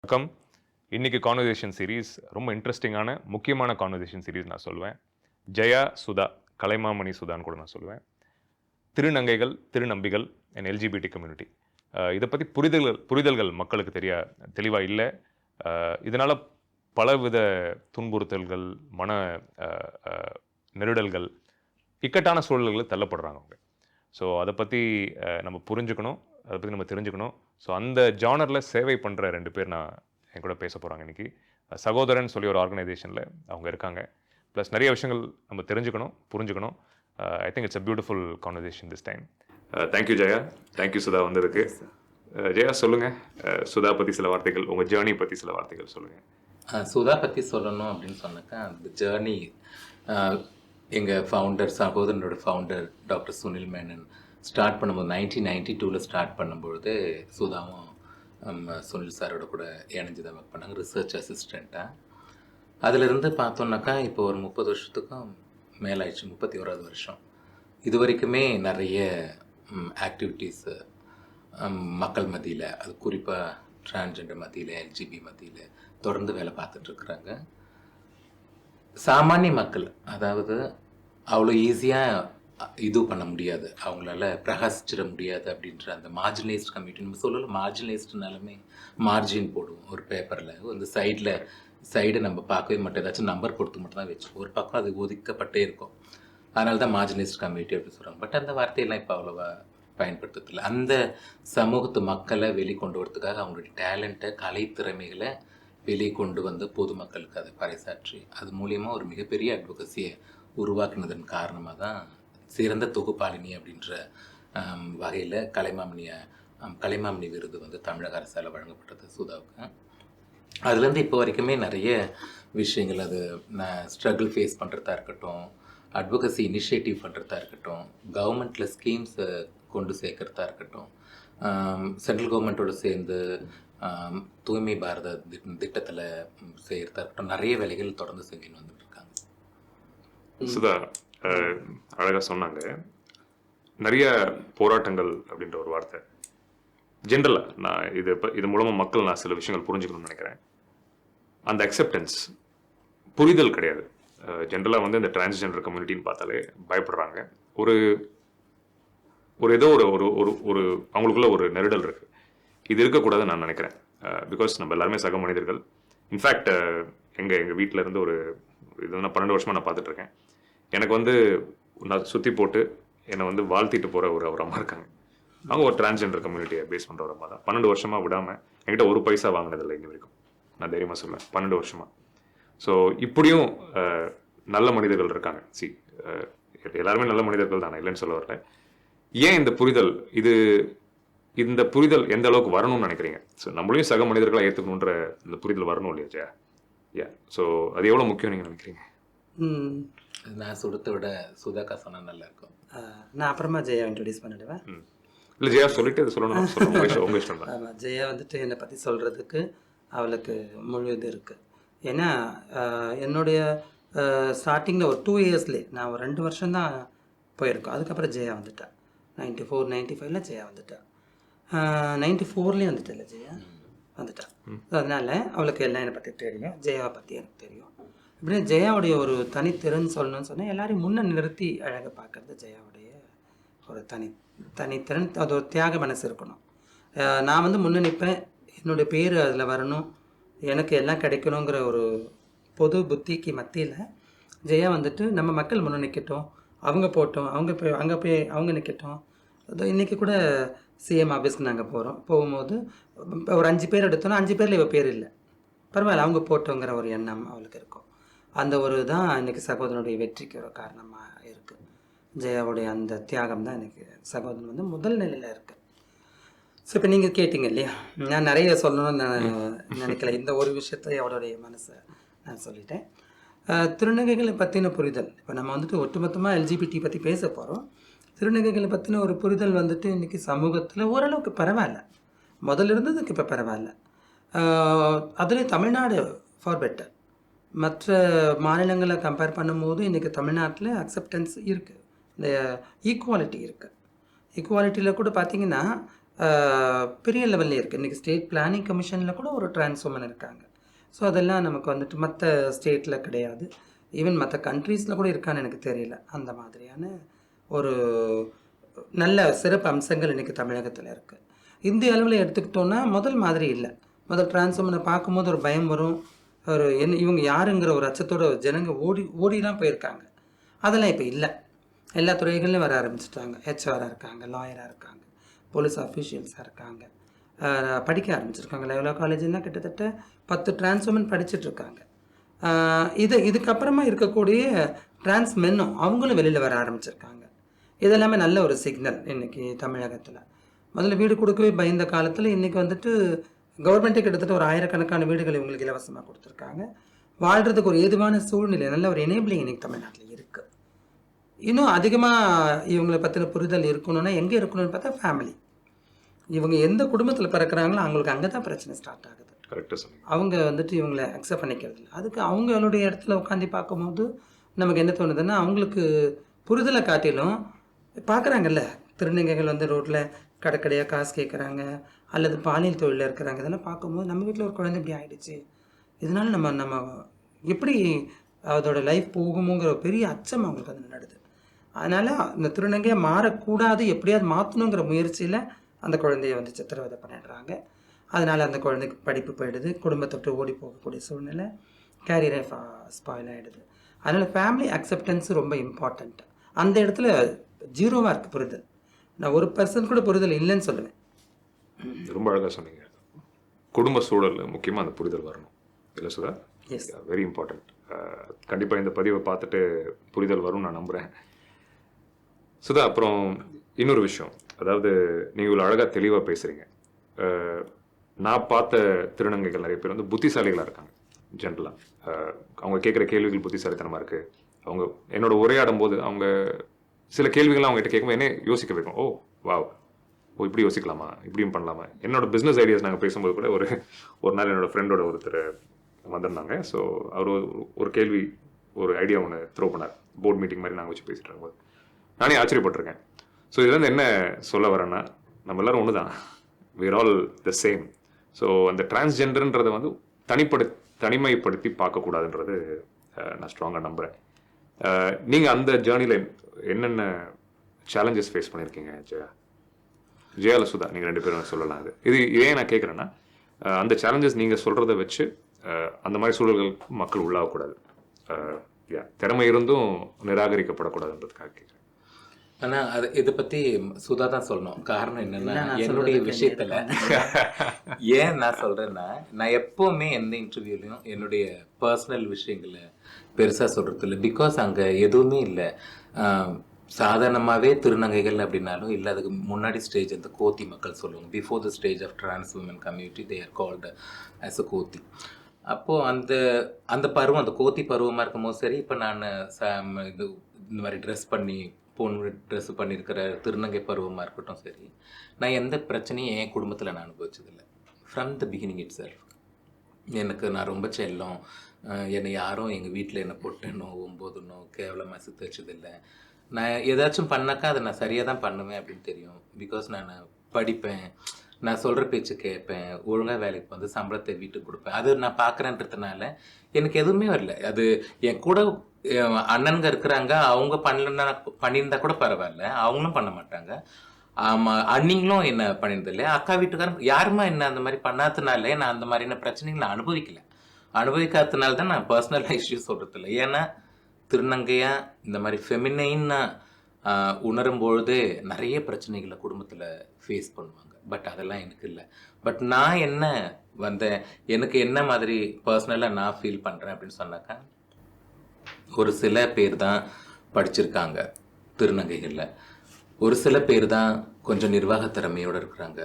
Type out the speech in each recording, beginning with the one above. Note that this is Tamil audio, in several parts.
வணக்கம். இன்னைக்கு கான்வர்சேஷன் சீரீஸ் ரொம்ப இன்ட்ரெஸ்டிங்கான முக்கியமான கான்வர்சேஷன் சீரீஸ் நான் சொல்லுவேன். ஜெயா சுதா, கலைமாமணி சுதான்னு கூட நான் சொல்லுவேன். திருநங்கைகள், திருநம்பிகள் அண்ட் எல்ஜிபிடி கம்யூனிட்டி. இதை பற்றி புரிதல்கள் மக்களுக்கு தெளிவாக இல்லை. இதனால் பலவித துன்புறுத்தல்கள், மன நெருடல்கள், இக்கட்டான சூழல்களில் தள்ளப்படுறாங்க அவங்க. ஸோ அதை பற்றி நம்ம புரிஞ்சுக்கணும், அதை பற்றி நம்ம தெரிஞ்சுக்கணும். ஸோ அந்த ஜானரில் சேவை பண்ணுற 2 பேர் என் கூட பேச போகிறாங்க இன்றைக்கி. சகோதரன் சொல்லி ஒரு ஆர்கனைசேஷனில் அவங்க இருக்காங்க. ப்ளஸ் நிறைய விஷயங்கள் நம்ம தெரிஞ்சுக்கணும், புரிஞ்சுக்கணும். I think it's a beautiful conversation this time. Thank you Jaya, thank you Sudha வந்ததுக்கு. ஜெயா சொல்லுங்கள், சுதா பற்றி சில வார்த்தைகள், உங்கள் ஜேர்னி பற்றி சில வார்த்தைகள் சொல்லுங்கள். சுதா பற்றி சொல்லணும் அப்படின்னு சொன்னாக்கா, அந்த ஜேர்னி எங்கள் சகோதரனோட founder doctor Sunil Menon start பண்ணும்போது 1992 ஸ்டார்ட் பண்ணும்பொழுது சுதாவும் சுனில் சாரோட கூட இணைஞ்சு தான் ஒர்க் பண்ணாங்க ரிசர்ச் அசிஸ்டண்ட்டாக. அதிலிருந்து பார்த்தோன்னாக்கா இப்போ ஒரு 30 வருஷத்துக்கும் மேலாயிடுச்சு, 31வது வருஷம். இது வரைக்குமே நிறைய ஆக்டிவிட்டீஸு மக்கள் மத்தியில், அது குறிப்பாக டிரான்ஸ்ஜெண்டர் மத்தியில், எல்ஜிபி மத்தியில் தொடர்ந்து வேலை பார்த்துட்ருக்குறாங்க. சாமானிய மக்கள், அதாவது அவ்வளோ ஈஸியாக இது பண்ண முடியாது, அவங்களால பிரகாசிச்சிட முடியாது அப்படின்ற அந்த மார்ஜினலைஸ்ட் கம்யூனிட்டி. நம்ம சொல்லலாம் மார்ஜினலைஸ்டுனாலுமே மார்ஜின் போடுவோம் ஒரு பேப்பரில், அந்த சைடை நம்ம பார்க்கவே மாட்டோம், ஏதாச்சும் நம்பர் கொடுத்து மட்டும் தான் வச்சுக்கோம், ஒரு பக்கம் அது ஒதுக்கப்பட்டே இருக்கும். அதனால தான் மார்ஜினலைஸ்ட் கம்யூனிட்டி அப்படின்னு சொல்கிறாங்க. பட் அந்த வார்த்தையெல்லாம் இப்போ அவ்வளோவா பயன்படுத்துறதில்ல. அந்த சமூகத்து மக்களை வெளிக்கொண்டு வரதுக்காக அவங்களுடைய டேலண்ட்டை, கலைத்திறமைகளை வெளியே கொண்டு வந்து பொதுமக்களுக்கு அதை பறைசாற்றி அது மூலியமாக ஒரு மிகப்பெரிய அட்வொகசியை உருவாக்குனதன் காரணமாக தான் சிறந்த தொகுப்பாளினி அப்படின்ற வகையில் கலைமாமணி விருது வந்து தமிழக அரசால் வழங்கப்பட்டது சுதாவுக்கு. அதுலேருந்து இப்போ வரைக்குமே நிறைய விஷயங்கள், அது நான் ஸ்ட்ரகிள் ஃபேஸ் பண்ணுறதா இருக்கட்டும், அட்வொகசி இனிஷியேட்டிவ் பண்ணுறதா இருக்கட்டும், கவர்மெண்ட்டில் ஸ்கீம்ஸை கொண்டு சேர்க்கறதா இருக்கட்டும், சென்ட்ரல் கவர்மெண்ட்டோடு சேர்ந்து தூய்மை பாரத திட்டத்தில் செய்கிறதா இருக்கட்டும், நிறைய வேலைகள் தொடர்ந்து செஞ்சுன்னு வந்துட்டு இருக்காங்க. சுதா அழகாக சொன்னாங்க. நிறைய போராட்டங்கள் அப்படின்ற ஒரு வார்த்தை ஜென்ரலாக நான் இது மூலமாக மக்கள் நான் சில விஷயங்கள் புரிஞ்சுக்கணும்னு நினைக்கிறேன். அந்த அக்செப்டன்ஸ், புரிதல் கிடையாது. ஜென்ரலாக வந்து இந்த டிரான்ஸ்ஜெண்டர் கம்யூனிட்டின்னு பார்த்தாலே பயப்படுறாங்க. ஒரு ஏதோ ஒரு அவங்களுக்குள்ள ஒரு நெருடல் இருக்குது. இது இருக்கக்கூடாதுன்னு நான் நினைக்கிறேன். பிகாஸ் நம்ம எல்லாருமே சக மனிதர்கள். இன்ஃபேக்ட் எங்கள் வீட்டில் இருந்து இது நான் 12 வருஷமாக நான் பார்த்துட்ருக்கேன். எனக்கு வந்து நான் சுற்றி போட்டு என்னை வந்து வாழ்த்திட்டு போகிற ஒரு அம்மா இருக்காங்க. அவங்க ஒரு டிரான்ஸ்ஜெண்டர் கம்யூனிட்டியை பேஸ் பண்ணுற ஒரு அம்மா தான். 12 வருஷமாக விடாமல் என்கிட்ட ஒரு பைசா வாங்கினதில்லை இன்னி வரைக்கும். நான் தைரியமாக சொல்லுவேன், 12 வருஷமாக. ஸோ இப்படியும் நல்ல மனிதர்கள் இருக்காங்க. எல்லாருமே நல்ல மனிதர்கள் தானே, இல்லைன்னு சொல்ல வரல. ஏன் இந்த புரிதல், இந்த புரிதல் எந்த அளவுக்கு வரணும்னு நினைக்கிறீங்க? ஸோ நம்மளையும் சக மனிதர்களாக ஏற்றுக்கணுன்ற இந்த புரிதல் வரணும் இல்லையா ஜெயா? ஸோ அது எவ்வளோ முக்கியம் நீங்கள் நினைக்கிறீங்க? நான் சொல்கிறத விட சுதாக்கா சொன்னால் நல்லா இருக்கும். நான் அப்புறமா ஜெயா இன்ட்ரடியூஸ் பண்ணிடுவேன். இல்லை ஜெயா சொல்லிட்டு அதை சொல்லணும், உங்கள் இஷ்டம் தான். ஆமாம், ஜெயா வந்துட்டு என்னை பற்றி சொல்கிறதுக்கு அவளுக்கு முழு இது இருக்குது. ஏன்னா என்னுடைய ஸ்டார்டிங்கில் ஒரு 2 இயர்ஸ்லேயே நான் ஒரு 2 வருஷம்தான் போயிருக்கோம். அதுக்கப்புறம் ஜெயா வந்துட்டேன். 94, 95 ஜெயா வந்துட்டேன். 94 வந்துட்டேன் ஜெயா வந்துட்டேன். அதனால் அவளுக்கு எல்லாம் என்னை பற்றி தெரியும், ஜெயாவை பற்றி எனக்கு தெரியும். இப்படின்னு ஜெயாவுடைய ஒரு தனித்திறன் சொல்லணும்னு சொன்னால் எல்லாரையும் முன்னே நிறுத்தி அழகாக பார்க்குறது ஜெயாவுடைய ஒரு தனித்திறன். அது ஒரு தியாக மனசு இருக்கணும். நான் வந்து முன்னே நிற்பேன், என்னுடைய பேர் அதில் வரணும், எனக்கு எல்லாம் கிடைக்கணுங்கிற ஒரு பொது புத்திக்கு மத்தியில் ஜெயா வந்துட்டு நம்ம மக்கள் முன்னே நிற்கட்டும், அவங்க போட்டோம், அங்கே போய் அவங்க நிற்கட்டும். அது இன்றைக்கி கூட சிஎம் ஆஃபீஸ்க்கு நாங்கள் போகும்போது ஒரு 5 பேர் எடுத்தோன்னா 5 பேரில் இவ பேர் இல்லை, பரவாயில்ல அவங்க போட்டோங்கிற ஒரு எண்ணம் அவளுக்கு இருக்கும். அந்த ஒரு தான் இன்றைக்கி சகோதரனுடைய வெற்றிக்கு ஒரு காரணமாக இருக்குது. ஜெயாவுடைய அந்த தியாகம் தான் இன்றைக்கி சகோதரன் வந்து முதல் நிலையில் இருக்குது. ஸோ இப்போ நீங்கள் கேட்டிங்க இல்லையா, நான் நிறைய சொல்லணும்னு நான் நினைக்கல. இந்த ஒரு விஷயத்தை அவளுடைய மனசை நான் சொல்லிட்டேன். திருநங்கைகளை பற்றின புரிதல், இப்போ நம்ம வந்துட்டு ஒட்டுமொத்தமாக எல்ஜிபிடி பற்றி பேச போகிறோம். திருநங்கைகளை பற்றின ஒரு புரிதல் வந்துட்டு இன்றைக்கி சமூகத்தில் ஓரளவுக்கு பரவாயில்ல, முதல்ல இருந்ததுக்கு இப்போ பரவாயில்ல. அதில் தமிழ்நாடு ஃபார் பெட்டர். மற்ற மாநிலங்களை கம்பேர் பண்ணும்போது இன்றைக்கி தமிழ்நாட்டில் அக்செப்டன்ஸ் இருக்குது, இந்த ஈக்குவாலிட்டி இருக்குது. ஈக்குவாலிட்டியில் கூட பார்த்திங்கன்னா பெரிய லெவல்லே இருக்குது. இன்றைக்கி ஸ்டேட் பிளானிங் கமிஷனில் கூட ஒரு டிரான்ஸ் உமன் இருக்காங்க. ஸோ அதெல்லாம் நமக்கு வந்துட்டு மற்ற ஸ்டேட்டில் கிடையாது. ஈவன் மற்ற கண்ட்ரீஸில் கூட இருக்கான்னு எனக்கு தெரியல. அந்த மாதிரியான ஒரு நல்ல சிறப்பு அம்சங்கள் இன்றைக்கி தமிழகத்தில் இருக்குது. இந்திய அளவில் எடுத்துக்கிட்டோன்னா முதல் மாதிரி இல்லை. முதல் டிரான்ஸ் உமனை பார்க்கும்போது ஒரு பயம் வரும். ஒரு இவங்க யாருங்கிற ஒரு அச்சத்தோட ஜனங்க ஓடிலாம் போயிருக்காங்க. அதெல்லாம் இப்போ இல்லை. எல்லா துறைகள்லையும் வர ஆரம்பிச்சிட்டாங்க. ஹெச்ஆராக இருக்காங்க, லாயராக இருக்காங்க, போலீஸ் அஃபீஷியல்ஸாக இருக்காங்க, படிக்க ஆரம்பிச்சிருக்காங்க. லயோலா காலேஜ்லாம் கிட்டத்தட்ட 10 டிரான்ஸ் உமன் படிச்சுட்ருக்காங்க. இதுக்கப்புறமா இருக்கக்கூடிய டிரான்ஸ் மென்னும் அவங்களும் வெளியில் வர ஆரம்பிச்சிருக்காங்க. இதெல்லாமே நல்ல ஒரு சிக்னல் இன்றைக்கி தமிழகத்தில். முதல்ல வீடு கொடுக்கவே பயந்த காலத்தில் இன்றைக்கி வந்துட்டு கவர்மெண்ட்டே கிட்டத்தட்ட ஒரு 1000கணக்கான வீடுகள் இவங்களுக்கு இலவசமாக கொடுத்துருக்காங்க. வாழ்கிறதுக்கு ஒரு ஏதுவான சூழ்நிலை, நல்ல ஒரு எனேபிளிங் இன்றைக்கி தமிழ்நாட்டில் இருக்குது. இன்னும் அதிகமாக இவங்களை பற்றின புரிதல் இருக்கணும்னா எங்கே இருக்கணும்னு பார்த்தா ஃபேமிலி. இவங்க எந்த குடும்பத்தில் பிறக்கிறாங்களோ அவங்களுக்கு அங்கே தான் பிரச்சனை ஸ்டார்ட் ஆகுது. கரெக்டாக சொன்னீங்க. அவங்க வந்துட்டு இவங்களை அக்செப்ட் பண்ணிக்கிறது இல்லை. அதுக்கு அவங்களுடைய இடத்துல உட்காந்து பார்க்கும்போது நமக்கு என்ன தோணுதுன்னா, அவங்களுக்கு புரிதலை காட்டிலும் பார்க்குறாங்கல்ல, திருநங்கைகள் வந்து ரோட்டில் கடைக்கடையாக காசு கேட்குறாங்க, அல்லது பாலியல் தொழிலில் இருக்கிறாங்க. இதெல்லாம் பார்க்கும்போது நம்ம வீட்டில் ஒரு குழந்தை இப்படி ஆகிடுச்சு, இதனால் நம்ம எப்படி அதோட லைஃப் போகுமோங்கிற பெரிய அச்சம் அவங்களுக்கு வந்து நடுது. அதனால் இந்த திருநங்கையை மாறக்கூடாது, எப்படியாவது மாற்றணுங்கிற முயற்சியில் அந்த குழந்தைய வந்து சித்திரவதை பண்ணிடுறாங்க. அதனால் அந்த குழந்தைக்கு படிப்பு போயிடுது, குடும்பத்தை விட்டு ஓடி போகக்கூடிய சூழ்நிலை, கேரியரை ஸ்பாயில் ஆகிடுது. அதனால் ஃபேமிலி அக்செப்டன்ஸ் ரொம்ப இம்பார்ட்டண்ட். அந்த இடத்துல ஜீரோவாக இருக்குது புரிதல். நான் 1% கூட புரிதல் இல்லைன்னு சொல்லுவேன். ரொம்ப அழகாக சொன்னீங்க. குடும்ப சூழல் முக்கியமாக அந்த புரிதல் வரணும் இல்லை சுதா? S, very important. கண்டிப்பாக இந்த பதிவை பார்த்துட்டு புரிதல் வரும்னு நான் நம்புகிறேன். சுதா, அப்புறம் இன்னொரு விஷயம், அதாவது நீங்கள் இவ்வளோ அழகாக தெளிவாக பேசுகிறீங்க. நான் பார்த்த திருநங்கைகள் நிறைய பேர் வந்து புத்திசாலிகளாக இருக்காங்க. ஜென்ரலாக அவங்க கேட்குற கேள்விகள் புத்திசாலித்தனமாக இருக்குது. அவங்க என்னோட உரையாடும் போது அவங்க சில கேள்விகள்லாம் அவங்ககிட்ட கேட்கும்போது என்ன யோசிக்க வைக்கும். ஓ இப்படி யோசிக்கலாமா, இப்படியும் பண்ணலாமா. என்னோட பிஸ்னஸ் ஐடியாஸ் நாங்கள் பேசும்போது கூட ஒரு நாள் என்னோட ஃப்ரெண்டோட ஒருத்தர் வந்திருந்தாங்க. ஸோ அவர் ஒரு கேள்வி, ஒரு ஐடியா ஒன்று த்ரோ பண்ணார். போர்ட் மீட்டிங் மாதிரி நாங்கள் வச்சு பேசிட்டு இருக்கும்போது நானே ஆச்சரியப்பட்டிருக்கேன். ஸோ இதுலேருந்து என்ன சொல்ல வரேன்னா, நம்ம எல்லோரும் ஒன்று தான், we're all the same. So அந்த டிரான்ஸ்ஜெண்டர்ன்றதை வந்து தனிமைப்படுத்தி பார்க்கக்கூடாதுன்றது நான் ஸ்ட்ராங்காக நம்புகிறேன். நீங்கள் அந்த ஜேர்னியில் என்னென்ன சேலஞ்சஸ் ஃபேஸ் பண்ணியிருக்கீங்க ஜெயா சுதா? நீங்கள் 2 பேரும் சொல்லலாம். இது ஏன் நான் கேட்குறேன்னா, அந்த சேலஞ்சஸ் நீங்கள் சொல்கிறத வச்சு அந்த மாதிரி சூழல்கள் மக்கள் உள்ளாகக்கூடாது, திறமை இருந்தும் நிராகரிக்கப்படக்கூடாதுன்றதுக்காக கேட்குறேன். ஆனால் இதை பற்றி சுதா தான் சொல்லணும். காரணம் என்னென்னா, என்னுடைய விஷயத்தில் ஏன் நான் சொல்கிறேன்னா, நான் எப்போவுமே எந்த இன்டர்வியூலையும் என்னுடைய பர்சனல் விஷயங்களை பெருசாக சொல்கிறது இல்லை. பிகாஸ் அங்கே எதுவுமே இல்லை. சாதாரணமாகவே திருநங்கைகள் அப்படின்னாலும் இல்லை, அதுக்கு முன்னாடி ஸ்டேஜ் அந்த கோத்தி மக்கள் சொல்லுவாங்க. Before the stage of trans woman community they are called as a kothi. அப்போது அந்த பருவம், அந்த கோத்தி பருவமாக இருக்கும்போது சரி, இப்போ நான் இந்த மாதிரி ட்ரெஸ் பண்ணி பொண்ணு ட்ரெஸ் பண்ணியிருக்கிற திருநங்கை பருவமாக இருக்கட்டும் சரி, நான் எந்த பிரச்சனையும் என் குடும்பத்தில் நான் அனுபவிச்சதில்லை. From the beginning itself நான் ரொம்ப செல்லம். என்னை யாரும் எங்கள் வீட்டில் என்னை பொட்டனோ 9 கேவலமாக சித்து வச்சதில்லை. நான் ஏதாச்சும் பண்ணாக்கா அதை நான் சரியாக தான் பண்ணுவேன் அப்படின்னு தெரியும். பிகாஸ் நான் படிப்பேன், நான் சொல்கிற பேச்சு கேட்பேன், ஒழுங்காக வேலைக்கு வந்து சம்பளத்தை வீட்டுக்கு கொடுப்பேன். அது நான் பார்க்குறேன்றதுனால எனக்கு எதுவுமே வரல. அது என் கூட அண்ணனுங்க இருக்கிறாங்க, அவங்க பண்ணியிருந்தா கூட பரவாயில்ல, அவங்களும் பண்ண மாட்டாங்க. அண்ணிங்களும் என்ன பண்ணியிருந்தில்லை, அக்கா வீட்டுக்காரன் யாருமா என்ன அந்த மாதிரி பண்ணாததுனால நான் அந்த மாதிரியான பிரச்சனைகள் நான் அனுபவிக்காததுனால தான் நான் பர்சனல் இஷ்யூஸ் சொல்கிறதில்ல. ஏன்னா திருநங்கையாக இந்த மாதிரி ஃபெமினைனாக உணரும்பொழுது நிறைய பிரச்சனைகளை குடும்பத்தில் ஃபேஸ் பண்ணுவாங்க. பட் அதெல்லாம் எனக்கு இல்லை. பட் நான் என்ன வந்தேன், எனக்கு என்ன மாதிரி பர்சனலாக நான் ஃபீல் பண்ணுறேன் அப்படின்னு சொன்னாக்கா, ஒரு சில பேர் தான் படிச்சிருக்காங்க திருநங்கைகளில், ஒரு சில பேர் தான் கொஞ்சம் நிர்வாக திறமையோடு இருக்கிறாங்க,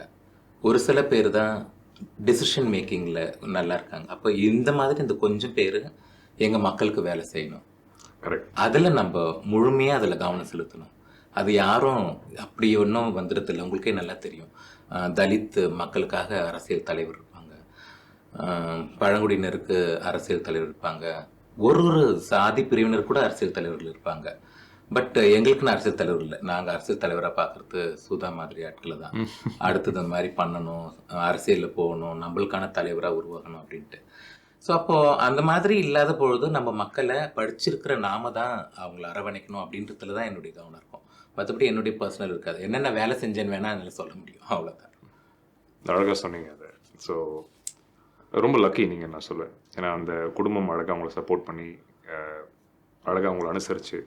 ஒரு சில பேர் தான் டிசிஷன் மேக்கிங்கில் நல்லா இருக்காங்க. அப்போ இந்த மாதிரி இந்த கொஞ்சம் பேர் எங்கள் மக்களுக்கு வேலை செய்யணும். அதில் நம்ம முழுமையாக அதில் கவனம் செலுத்தணும். அது யாரும் அப்படி ஒன்றும் வந்துடுறதில்லை. உங்களுக்கே நல்லா தெரியும், தலித் மக்களுக்காக அரசியல் தலைவர் இருப்பாங்க, பழங்குடியினருக்கு அரசியல் தலைவர் இருப்பாங்க, ஒரு சாதி பிரிவினர் கூட அரசியல் தலைவர்கள் இருப்பாங்க. பட் எங்களுக்குன்னு அரசியல் தலைவர் இல்லை. நாங்கள் அரசியல் தலைவராக பார்க்குறது சுதா மாதிரி ஆட்களை தான். அடுத்தது இந்த மாதிரி பண்ணணும், அரசியலில் போகணும், நம்மளுக்கான தலைவராக உருவாகணும் அப்படின்ட்டு. ஸோ அப்போது அந்த மாதிரி இல்லாத பொழுது நம்ம மக்களை படிச்சிருக்கிற நாம தான் அவங்கள அரவணைக்கணும் அப்படின்றதுல தான் என்னுடைய கவனம் இருக்கும். மற்றபடி என்னுடைய பர்சனல் இருக்காது. என்னென்ன வேலை செஞ்சேன்னு வேணால் என்னால் சொல்ல முடியும், அவ்வளோதான். அழகாக சொன்னீங்க அதை. ஸோ ரொம்ப லக்கி நீங்கள், நான் சொல்லுவேன். ஏன்னா அந்த குடும்பம் அழகாக அவங்கள சப்போர்ட் பண்ணி அழகாக அவங்கள அனுசரித்து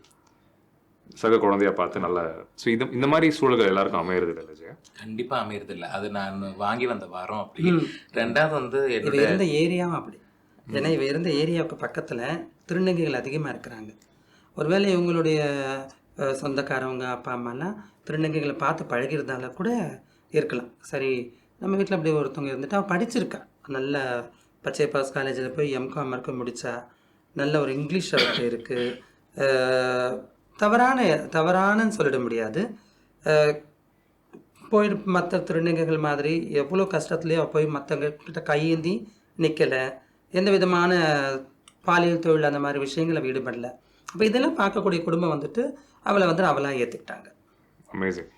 சக குழந்தையா பார்த்து நல்ல. ஸோ இந்த மாதிரி சூழல்கள் எல்லாருக்கும் அமையிறது இல்லை ஜெயா? கண்டிப்பாக அமையிறது இல்லை. அது நான் வாங்கி வந்த வாரம் அப்படி. ரெண்டாவது வந்து இவ இருந்த ஏரியாவும் அப்படி. ஏன்னா இவ இருந்த ஏரியாவுக்கு பக்கத்தில் திருநங்கைகள் அதிகமாக இருக்கிறாங்க. ஒருவேளை இவங்களுடைய சொந்தக்காரவங்க அப்பா அம்மாலாம் திருநங்கைகளை பார்த்து பழகிறதால கூட இருக்கலாம். சரி, நம்ம வீட்டில் அப்படி ஒருத்தவங்க இருந்துட்டு அவள் படிச்சிருக்கா, நல்ல பச்சை பாஸ் காலேஜில் போய் எம்காம் வரைக்கும் முடித்தா, நல்ல ஒரு இங்கிலீஷ் அவர்கிட்ட இருக்குது. தவறானன்னு சொல்லிட முடியாது. போய் மற்ற திருநங்கைகள் மாதிரி எவ்வளோ கஷ்டத்துலேயோ போய் மற்றவங்கக்கிட்ட கையேந்தி நிற்கலை, எந்த விதமான பாலியல் தொழில் அந்த மாதிரி விஷயங்களை ஈடுபடல. அப்போ இதெல்லாம் பார்க்கக்கூடிய குடும்பம் வந்துட்டு அவளை வந்து அவளாக ஏற்றுக்கிட்டாங்க. அமேசிங்.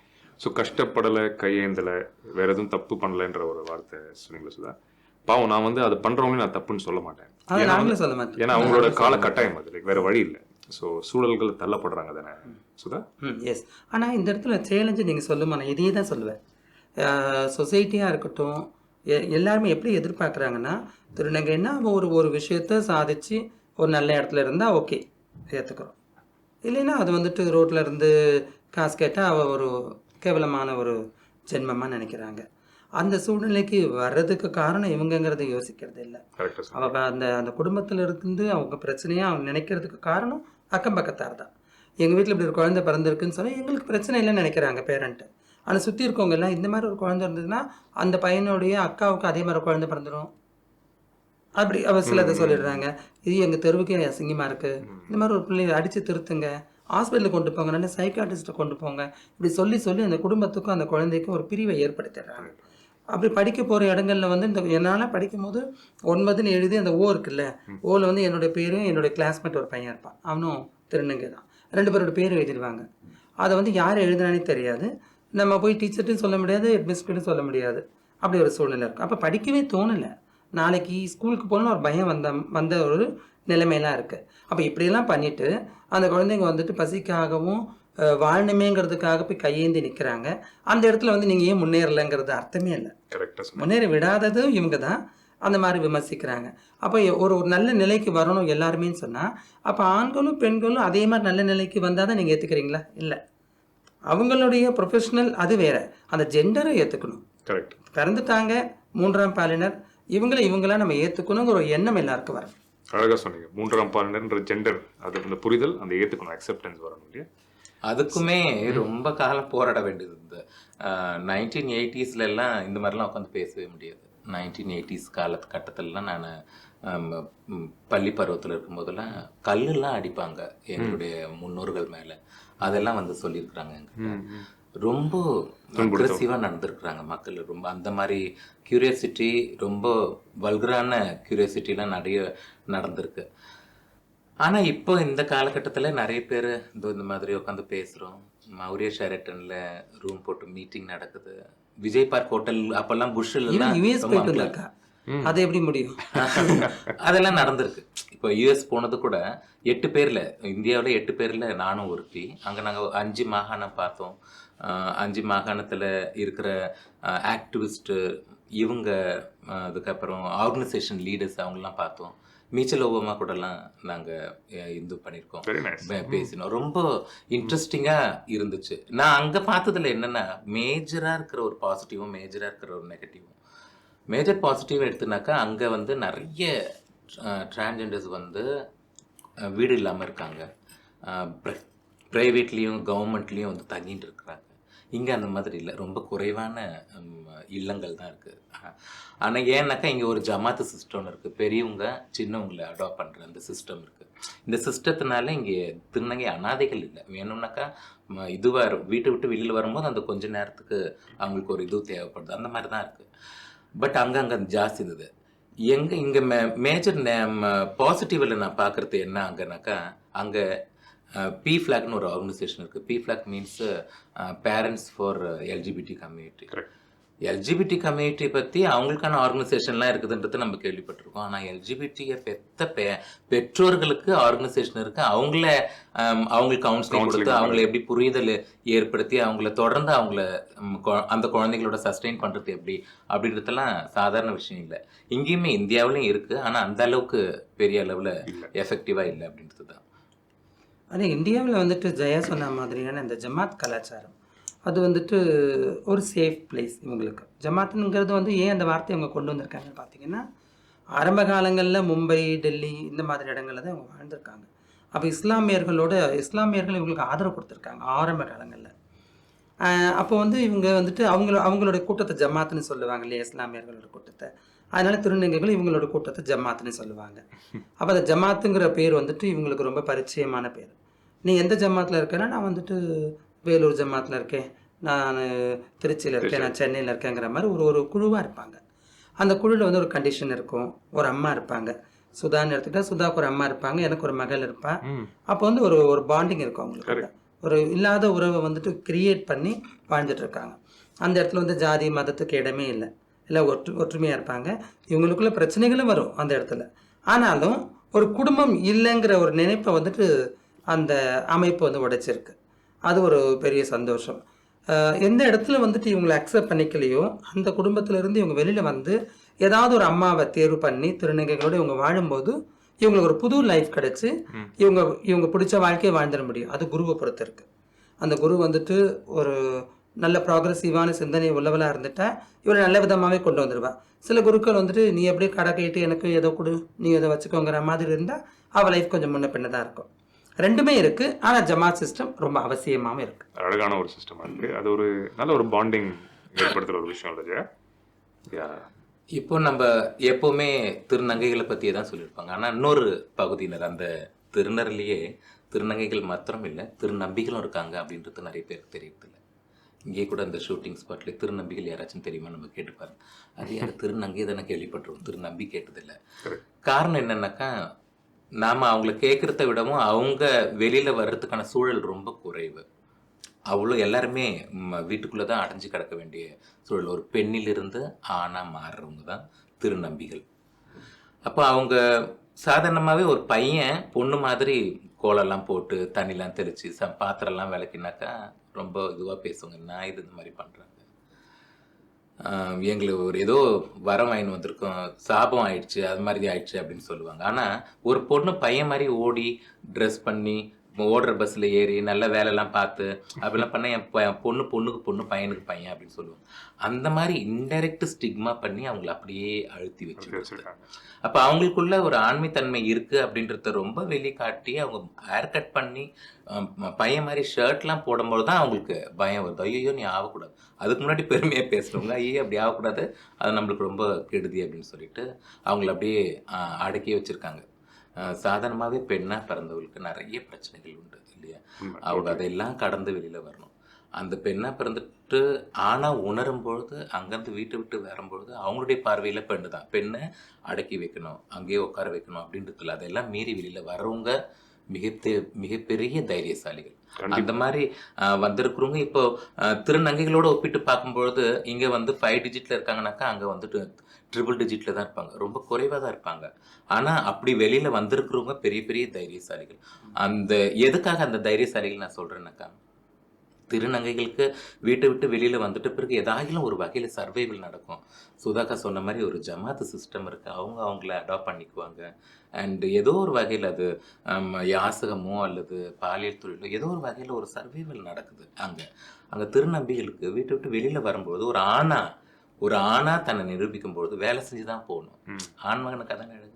ஸோ கஷ்டப்படலை, கையேந்தலை, வேற எதுவும் தப்பு பண்ணலைன்ற ஒரு வார்த்தை சொன்னீங்களா சுதா? பாவம், நான் வந்து அதை பண்ணுறவங்களையும் நான் தப்புன்னு சொல்ல மாட்டேன். அதை நாங்களும் சொல்ல மாட்டேன். ஏன்னா அவங்களோட கால கட்டாயம் அது, வேற வழி இல்லை. ஸோ சூழல்கள் தள்ளப்படுறாங்க தானே சுதா? எஸ். ஆனால் இந்த இடத்துல சேலஞ்சு நீங்கள் சொல்லுமா, நான் இதையே தான் சொல்லுவேன். சொசைட்டியாக இருக்கட்டும், எல்லாருமே எப்படி எதிர்பார்க்குறாங்கன்னா, திருநங்கைன்னா அவள் ஒரு விஷயத்த சாதிச்சு ஒரு நல்ல இடத்துல இருந்தால் ஓகே ஏற்றுக்கிறோம், இல்லைன்னா அது வந்துட்டு ரோட்டில் இருந்து காசு கேட்டால் அவள் ஒரு கேவலமான ஒரு ஜென்மமாக நினைக்கிறாங்க. அந்த சூழ்நிலைக்கு வர்றதுக்கு காரணம் இவங்கங்கிறத யோசிக்கிறது இல்லை. அவள் அந்த குடும்பத்தில் இருந்து அவங்க பிரச்சனையாக அவங்க நினைக்கிறதுக்கு காரணம் அக்கம் பக்கத்தார் தான். எங்கள் வீட்டில் இப்படி ஒரு குழந்தை பிறந்திருக்குன்னு சொன்னால் எங்களுக்கு பிரச்சனை இல்லைன்னு நினைக்கிறாங்க பேரண்ட்டு. ஆனால் சுற்றி இருக்கவங்க எல்லாம் இந்த மாதிரி ஒரு குழந்தை இருந்ததுன்னா அந்த பையனுடைய அக்காவுக்கு அதே மாதிரி குழந்தை பிறந்துடும் அப்படி அவர் சிலதை சொல்லிடுறாங்க. இது எங்கள் தெருவுக்கே அசிங்கமாக இருக்குது, இந்த மாதிரி ஒரு பிள்ளையை அடித்து திருத்துங்க, ஹாஸ்பிட்டலுக்கு கொண்டு போங்க, நல்ல சைக்காட்ரிஸ்ட்டை கொண்டு போங்க, இப்படி சொல்லி அந்த குடும்பத்துக்கும் அந்த குழந்தைக்கும் ஒரு பிரிவை ஏற்படுத்திடுறாங்க. அப்படி படிக்க போகிற இடங்கள்ல வந்து இந்த என்னால் படிக்கும் போது 9ன்னு எழுதி அந்த ஓ இருக்குல்ல, ஓவில் வந்து என்னுடைய பேரும் என்னுடைய கிளாஸ்மேட் ஒரு பையன் இருப்பான், அவனும் திருநங்கை தான், 2 பேரோட பேர் எழுதிடுவாங்க. அதை வந்து யார் எழுதுனானே தெரியாது, நம்ம போய் டீச்சர்ட்டும் சொல்ல முடியாது, ஹெட்மிஸ்ட்ரிட்டும் சொல்ல முடியாது, அப்படி ஒரு சூழ்நிலை இருக்கும். அப்போ படிக்கவே தோணலை, நாளைக்கு ஸ்கூலுக்கு போகணும்னு ஒரு பயம் வந்த ஒரு நிலைமையெல்லாம் இருக்குது. அப்போ இப்படியெல்லாம் பண்ணிவிட்டு அந்த குழந்தைங்க வந்துட்டு பசிக்காகவும் வாழணுமேங்கிறதுக்காக போய் கையேந்தி நிற்கிறாங்க. அந்த இடத்துல வந்து நீங்கள் ஏன் முன்னேறலைங்கிறது அர்த்தமே இல்லை. முன்னேற விடாததும் இவங்க தான் அந்த மாதிரி விமர்சிக்கிறாங்க. அப்போ ஒரு நல்ல நிலைக்கு வரணும் எல்லாருமேன்னு சொன்னால், அப்போ ஆண்களும் பெண்களும் அதே மாதிரி நல்ல நிலைக்கு வந்தால் தான் நீங்கள் ஏற்றுக்கிறீங்களா? இல்லை, அவங்களுடைய ப்ரொஃபஷனல் அது வேற, அந்த ஜெண்டரை ஏற்றுக்கணும். கரெக்ட். பிறந்துட்டாங்க 3ஆம் பாலினர், இவங்களா நம்ம ஏற்றுக்கணுங்கிற ஒரு எண்ணம் எல்லாருக்கும் வரும். அழகாக சொன்னீங்க. 3ஆம் பாலினர்ன்ற ஜெண்டர், அது அந்த புரிதல், அந்த ஏற்றுக்கணும், அக்செப்டன்ஸ் வரணும் இல்லையா? அதுக்குமே ரொம்ப காலம் போராட வேண்டியது. இந்த 1980ஸ்லாம் இந்த மாதிரிலாம் உட்காந்து பேசவே முடியாது. 1980s கட்டத்திலலாம் நான் பள்ளி பருவத்தில் இருக்கும்போதெல்லாம் கல்லுலாம் அடிப்பாங்க எங்களுடைய முன்னோர்கள் மேலே, அதெல்லாம் வந்து சொல்லியிருக்கிறாங்க. எங்கிட்ட ரொம்ப அக்ரெசிவாக நடந்துருக்குறாங்க மக்கள். ரொம்ப அந்த மாதிரி க்யூரியாசிட்டி, ரொம்ப வல்கரான க்யூரியாசிட்டிலாம் நிறைய நடந்திருக்கு. ஆனால் இப்போ இந்த காலகட்டத்தில் நிறைய பேர் இந்த மாதிரி உட்காந்து பேசுகிறோம். மௌரிய ஷெரட்டனில் ரூம் போட்டு மீட்டிங் நடக்குது. விஜய் பார்க் ஹோட்டல் அப்போல்லாம் புஷ்ஷெல்லாம் யூஎஸ் போயிட்டு இருக்கா, அது எப்படி முடியும்? அதெல்லாம் நடந்திருக்கு. இப்போ யூஎஸ் போனது கூட 8 பேரில், இந்தியாவில் 8 பேரில் நானும் ஒருத்தி. அங்கே நாங்கள் 5 மாகாணம் பார்த்தோம். 5 மாகாணத்தில் இருக்கிற ஆக்டிவிஸ்ட்டு இவங்க, அதுக்கப்புறம் ஆர்கனைசேஷன் லீடர்ஸ் அவங்களாம் பார்த்தோம். மீச்சல் ஓபாமா கூடலாம் நாங்கள் இது பண்ணியிருக்கோம், பேசினோம். ரொம்ப இன்ட்ரெஸ்டிங்காக இருந்துச்சு. நான் அங்கே பார்த்ததில் என்னென்னா, மேஜராக இருக்கிற ஒரு பாசிட்டிவும் மேஜராக இருக்கிற ஒரு நெகட்டிவும். மேஜர் பாசிட்டிவ் எடுத்துனாக்கா, அங்கே வந்து நிறைய டிரான்ஜெண்டர்ஸ் வந்து வீடு இல்லாமல் இருக்காங்க, ப்ரைவேட்லேயும் கவர்மெண்ட்லேயும் வந்து தங்கிட்டு இருக்கிறாங்க. இங்கே அந்த மாதிரி இல்லை, ரொம்ப குறைவான இல்லங்கள் தான் இருக்குது. ஆனால் ஏன்னாக்கா இங்கே ஒரு ஜமாத்து சிஸ்டம் இருக்குது, பெரியவங்க சின்னவங்களை அடாப்ட் பண்ணுற அந்த சிஸ்டம் இருக்குது. இந்த சிஸ்டத்தினால இங்கே திருநங்கை அனாதைகள் இல்லை. வேணும்னாக்கா இதுவாக வீட்டை விட்டு வெளியில் வரும்போது அந்த கொஞ்ச நேரத்துக்கு அவங்களுக்கு ஒரு இது தேவைப்படுது, அந்த மாதிரி தான் இருக்குது. பட் அங்கே ஜாஸ்தி இருந்தது. இங்கே மேஜர் பாசிட்டிவில் நான் பார்க்குறது என்ன அங்கேனாக்கா, அங்கே PFLAGனு ஒரு ஆர்கனைசேஷன் இருக்குது. PFLAG means parents for LGBT community. LGBT community பற்றி அவங்களுக்கான ஆர்கனைசேஷன்லாம் இருக்குதுன்றது நம்ம கேள்விப்பட்டிருக்கோம். ஆனால் எல்ஜிபிடியை பெற்றோர்களுக்கு ஆர்கனைசேஷன் இருக்குது. அவங்களுக்கு கவுன்சிலிங் கொடுத்து அவங்கள எப்படி புரிதல் ஏற்படுத்தி அவங்கள தொடர்ந்து அந்த குழந்தைங்களோட சஸ்டெயின் பண்ணுறது எப்படி அப்படின்றதெல்லாம் சாதாரண விஷயம் இல்லை. இங்கேயுமே இந்தியாவிலையும் இருக்குது, ஆனால் அந்த அளவுக்கு பெரிய அளவில் எஃபெக்டிவாக இல்லை அப்படின்றது தான். ஆனால் இந்தியாவில் வந்துட்டு ஜெயா சொன்ன மாதிரியான இந்த ஜமாத் கலாச்சாரம் அது வந்துட்டு ஒரு சேஃப் பிளேஸ் இவங்களுக்கு. ஜமாத்துங்கிறது வந்து ஏன் அந்த வார்த்தையை அவங்க கொண்டு வந்திருக்காங்கன்னு பார்த்தீங்கன்னா, ஆரம்ப காலங்களில் மும்பை, டெல்லி இந்த மாதிரி இடங்களில் தான் அவங்க வாழ்ந்திருக்காங்க. அப்போ இஸ்லாமியர்கள் இவங்களுக்கு ஆதரவு கொடுத்துருக்காங்க ஆரம்ப காலங்களில். அப்போ வந்து இவங்க வந்துட்டு அவங்களோட கூட்டத்தை ஜமாத்துன்னு சொல்லுவாங்க இல்லையா, இஸ்லாமியர்களோட கூட்டத்தை. அதனால திருநங்கைகள் இவங்களோட கூட்டத்தை ஜமாத்துன்னு சொல்லுவாங்க. அப்போ அந்த ஜமாத்துங்கிற பேர் வந்துட்டு இவங்களுக்கு ரொம்ப பரிச்சயமான பேர். நீ எந்த ஜமாத்தில் இருக்கேன்னா, நான் வந்துட்டு வேலூர் ஜமாத்தில் இருக்கேன், நான் திருச்சியில் இருக்கேன், நான் சென்னையில் இருக்கேங்கிற மாதிரி ஒரு குழுவாக இருப்பாங்க. அந்த குழுவில் வந்து ஒரு கண்டிஷன் இருக்கும். ஒரு அம்மா இருப்பாங்க. சுதான்னு எடுத்துக்கிட்டா சுதாவுக்கு ஒரு அம்மா இருப்பாங்க, எனக்கு ஒரு மகள் இருப்பாள். அப்போ வந்து ஒரு பாண்டிங் இருக்கும் அவங்களுக்கு. ஒரு இல்லாத உறவை வந்துட்டு கிரியேட் பண்ணி வாழ்ந்துட்டு இருக்காங்க. அந்த இடத்துல வந்து ஜாதி மதத்துக்கு இடமே இல்லை, எல்லாம் ஒற்றுமையாக இருப்பாங்க. இவங்களுக்குள்ள பிரச்சனைகளும் வரும் அந்த இடத்துல. ஆனாலும் ஒரு குடும்பம் இல்லைங்கிற ஒரு நினைப்பை வந்துட்டு அந்த அமைப்பு வந்து உடைச்சிருக்கு. அது ஒரு பெரிய சந்தோஷம். எந்த இடத்துல வந்துட்டு இவங்களை அக்செப்ட் பண்ணிக்கலையோ அந்த குடும்பத்திலேருந்து இவங்க வெளியில் வந்து ஏதாவது ஒரு தேர்வு பண்ணி திருநங்கைகளோடு இவங்க வாழும்போது இவங்களுக்கு ஒரு புது லைஃப் கிடச்சி இவங்க பிடிச்ச வாழ்க்கையை வாழ்ந்துட முடியும். அது குருவை பொறுத்து இருக்குது. அந்த குரு வந்துட்டு ஒரு நல்ல ப்ராக்ரெசிவான சிந்தனை உள்ளவளாக இருந்துட்டா இவரை நல்ல விதமாகவே கொண்டு வந்துடுவா. சில குருக்கள் வந்துட்டு நீ எப்படியே கடை கேட்டு எனக்கு ஏதோ கொடு, நீ ஏதோ வச்சுக்கோங்கிற மாதிரி இருந்தால் அவள் லைஃப் கொஞ்சம் முன்ன பின்ன தான் இருக்கும். ரெண்டுமே இருக்குது. ஆனால் ஜமாத் சிஸ்டம் ரொம்ப அவசியமாகவும் இருக்குது. அழகான ஒரு சிஸ்டமாக இருக்குது. அது ஒரு நல்ல ஒரு பாண்டிங் ஏற்படுத்துகிற ஒரு விஷயம் இல்லையா? இப்போ நம்ம எப்போவுமே திருநங்கைகளை பற்றியே தான் சொல்லியிருப்பாங்க. ஆனால் இன்னொரு பகுதியினர் அந்த திருநர்லேயே திருநங்கைகள் மாத்திரம் இல்லை, திருநம்பிகளும் இருக்காங்க அப்படின்றது நிறைய பேருக்கு தெரியறதில்லை. இங்கே கூட அந்த ஷூட்டிங் ஸ்பாட்லேயே திருநம்பிகள் யாராச்சும் தெரியுமா நம்ம கேட்டுப்பாருங்க. அது யார் திருநங்கை தானே கேள்விப்பட்டிருக்கோம், திருநம்பி கேட்டதில்லை. காரணம் என்னென்னாக்கா, நாம் அவங்கள கேட்குறத விடவும் அவங்க வெளியில் வர்றதுக்கான சூழல் ரொம்ப குறைவு. அவ்வளோ எல்லாருமே வீட்டுக்குள்ளே தான் அடைஞ்சு கிடக்க வேண்டிய சூழல். ஒரு பெண்ணிலிருந்து ஆணாக மாறுறவங்க தான் திருநம்பிகள். அப்போ அவங்க சாதாரணமாகவே ஒரு பையன் பொண்ணு மாதிரி கோலெல்லாம் போட்டு தண்ணிலாம் தெளித்து பாத்திரம்லாம் விளக்கினாக்கா ரொம்ப இதுவாக பேசுவாங்க. நான் இந்த மாதிரி பண்ணுறாங்க, எங்களுக்கு ஒரு ஏதோ வரம் வாங்கின்னு வந்திருக்கோம், சாபம் ஆயிடுச்சு, அது மாதிரி ஆயிடுச்சு அப்படின்னு சொல்லுவாங்க. ஆனால் ஒரு பொண்ணு பையன் மாதிரி ஓடி ட்ரெஸ் பண்ணி ஓடுற பஸ்ஸில் ஏறி நல்ல வேலைலாம் பார்த்து அப்படிலாம் பண்ண என் பொண்ணுக்கு பொண்ணு பையனுக்கு பையன் அப்படின்னு சொல்லுவாங்க. அந்த மாதிரி இன்டைரக்ட் ஸ்டிக்மா பண்ணி அவங்கள அப்படியே அழுத்தி வச்சுருக்காங்க. அப்போ அவங்களுக்குள்ள ஒரு ஆண்மைத்தன்மை இருக்குது அப்படின்றத ரொம்ப வெளிக்காட்டி அவங்க ஹேர் கட் பண்ணி பையன் மாதிரி ஷர்ட்லாம் போடும்போது தான் அவங்களுக்கு பயம் வருது. ஐயோ நீ ஆகக்கூடாது. அதுக்கு முன்னாடி பெருமையாக பேசுகிறவங்க ஐயோ அப்படி ஆகக்கூடாது, அது நம்மளுக்கு ரொம்ப கெடுதி அப்படின்னு சொல்லிட்டு அவங்கள அப்படியே அடக்கி வச்சுருக்காங்க. சாதாரணமாகவே பெண்ணாக பிறந்தவங்களுக்கு நிறைய பிரச்சனைகள் உண்டு இல்லையா? அவங்க அதையெல்லாம் கடந்து வெளியில் வரணும். அந்த பெண்ணாக பிறந்துட்டு ஆனால் உணரும் பொழுது அங்கேருந்து வீட்டை விட்டு வரும்பொழுது அவங்களுடைய பார்வையில் பெண்ணு தான், பெண்ணை அடக்கி வைக்கணும், அங்கேயே உட்கார வைக்கணும் அப்படின்றதுல அதெல்லாம் மீறி வெளியில் வர்றவங்க மிகப்பெரிய தைரியசாலிகள். அந்த மாதிரி வந்திருக்கிறவங்க இப்போ திருநங்கைகளோடு ஒப்பிட்டு பார்க்கும்பொழுது இங்கே வந்து 5 டிஜிட்டில் இருக்காங்கனாக்கா அங்கே வந்துட்டு ட்ரிபிள் டிஜிட்டில் தான் இருப்பாங்க, ரொம்ப குறைவாக தான் இருப்பாங்க. ஆனால் அப்படி வெளியில் வந்திருக்கிறவங்க பெரிய பெரிய தைரியசாலிகள். எதுக்காக அந்த தைரியசாலிகள் நான் சொல்கிறேன்னாக்கா, திருநங்கைகளுக்கு வீட்டை விட்டு வெளியில் வந்துட்ட பிறகு ஏதாகிலும் ஒரு வகையில் சர்வைவல் நடக்கும். சுதாக்கா சொன்ன மாதிரி ஒரு ஜமாத்து சிஸ்டம் இருக்குது, அவங்கள அடாப்ட் பண்ணிக்குவாங்க. அண்டு ஏதோ ஒரு வகையில் அது யாசகமோ அல்லது பாலியல் தொழிலோ ஏதோ ஒரு வகையில் ஒரு சர்வைவல் நடக்குது. அங்கே திருநம்பிகளுக்கு வீட்டை விட்டு வெளியில் வரும்போது ஒரு ஆணா தன்னை நிரூபிக்கும்பொழுது வேலை செஞ்சு தான் போகணும். ஆண்மகனுக்கு அதான் நடக்குது,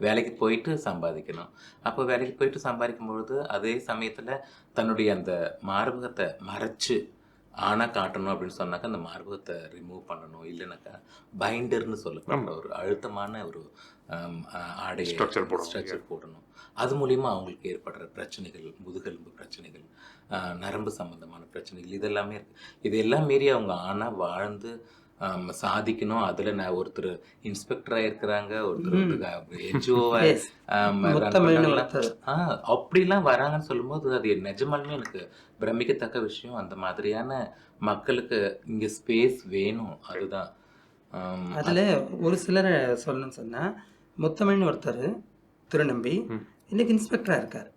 வேலைக்கு போயிட்டு சம்பாதிக்கணும். அப்போ வேலைக்கு போயிட்டு சம்பாதிக்கும் பொழுது அதே சமயத்தில் தன்னுடைய அந்த மார்பகத்தை மறைச்சு ஆனால் காட்டணும் அப்படின்னு சொன்னாக்கா அந்த மார்பகத்தை ரிமூவ் பண்ணணும். இல்லைனாக்கா பைண்டர்னு சொல்லப்படுற ஒரு அழுத்தமான ஒரு ஆடை ஸ்ட்ரக்சர் போடணும். அது மூலிமா அவங்களுக்கு ஏற்படுற பிரச்சனைகள், முதுகெலும்பு பிரச்சனைகள், நரம்பு சம்பந்தமான பிரச்சனைகள் இதெல்லாமே இருக்குது. இதெல்லாம் மீறி அவங்க ஆனால் வாழ்ந்து சாதிக்கணும். அதில் நான் ஒருத்தர் இன்ஸ்பெக்டராக இருக்கிறாங்க, ஒருத்தர் என்ஜிஓவை Yes. முத்தமிழ்னு ஒருத்தர். அப்படிலாம் வராங்கன்னு சொல்லும்போது அது நிஜமாலுமே எனக்கு பிரமிக்கத்தக்க விஷயம். அந்த மாதிரியான மக்களுக்கு இங்கே ஸ்பேஸ் வேணும். அதுதான் அதில் ஒரு சிலரை சொல்லணும்னு சொன்னால், முத்தமிழ்னு ஒருத்தர் திருநம்பி இன்னைக்கு இன்ஸ்பெக்டராக இருக்கார்.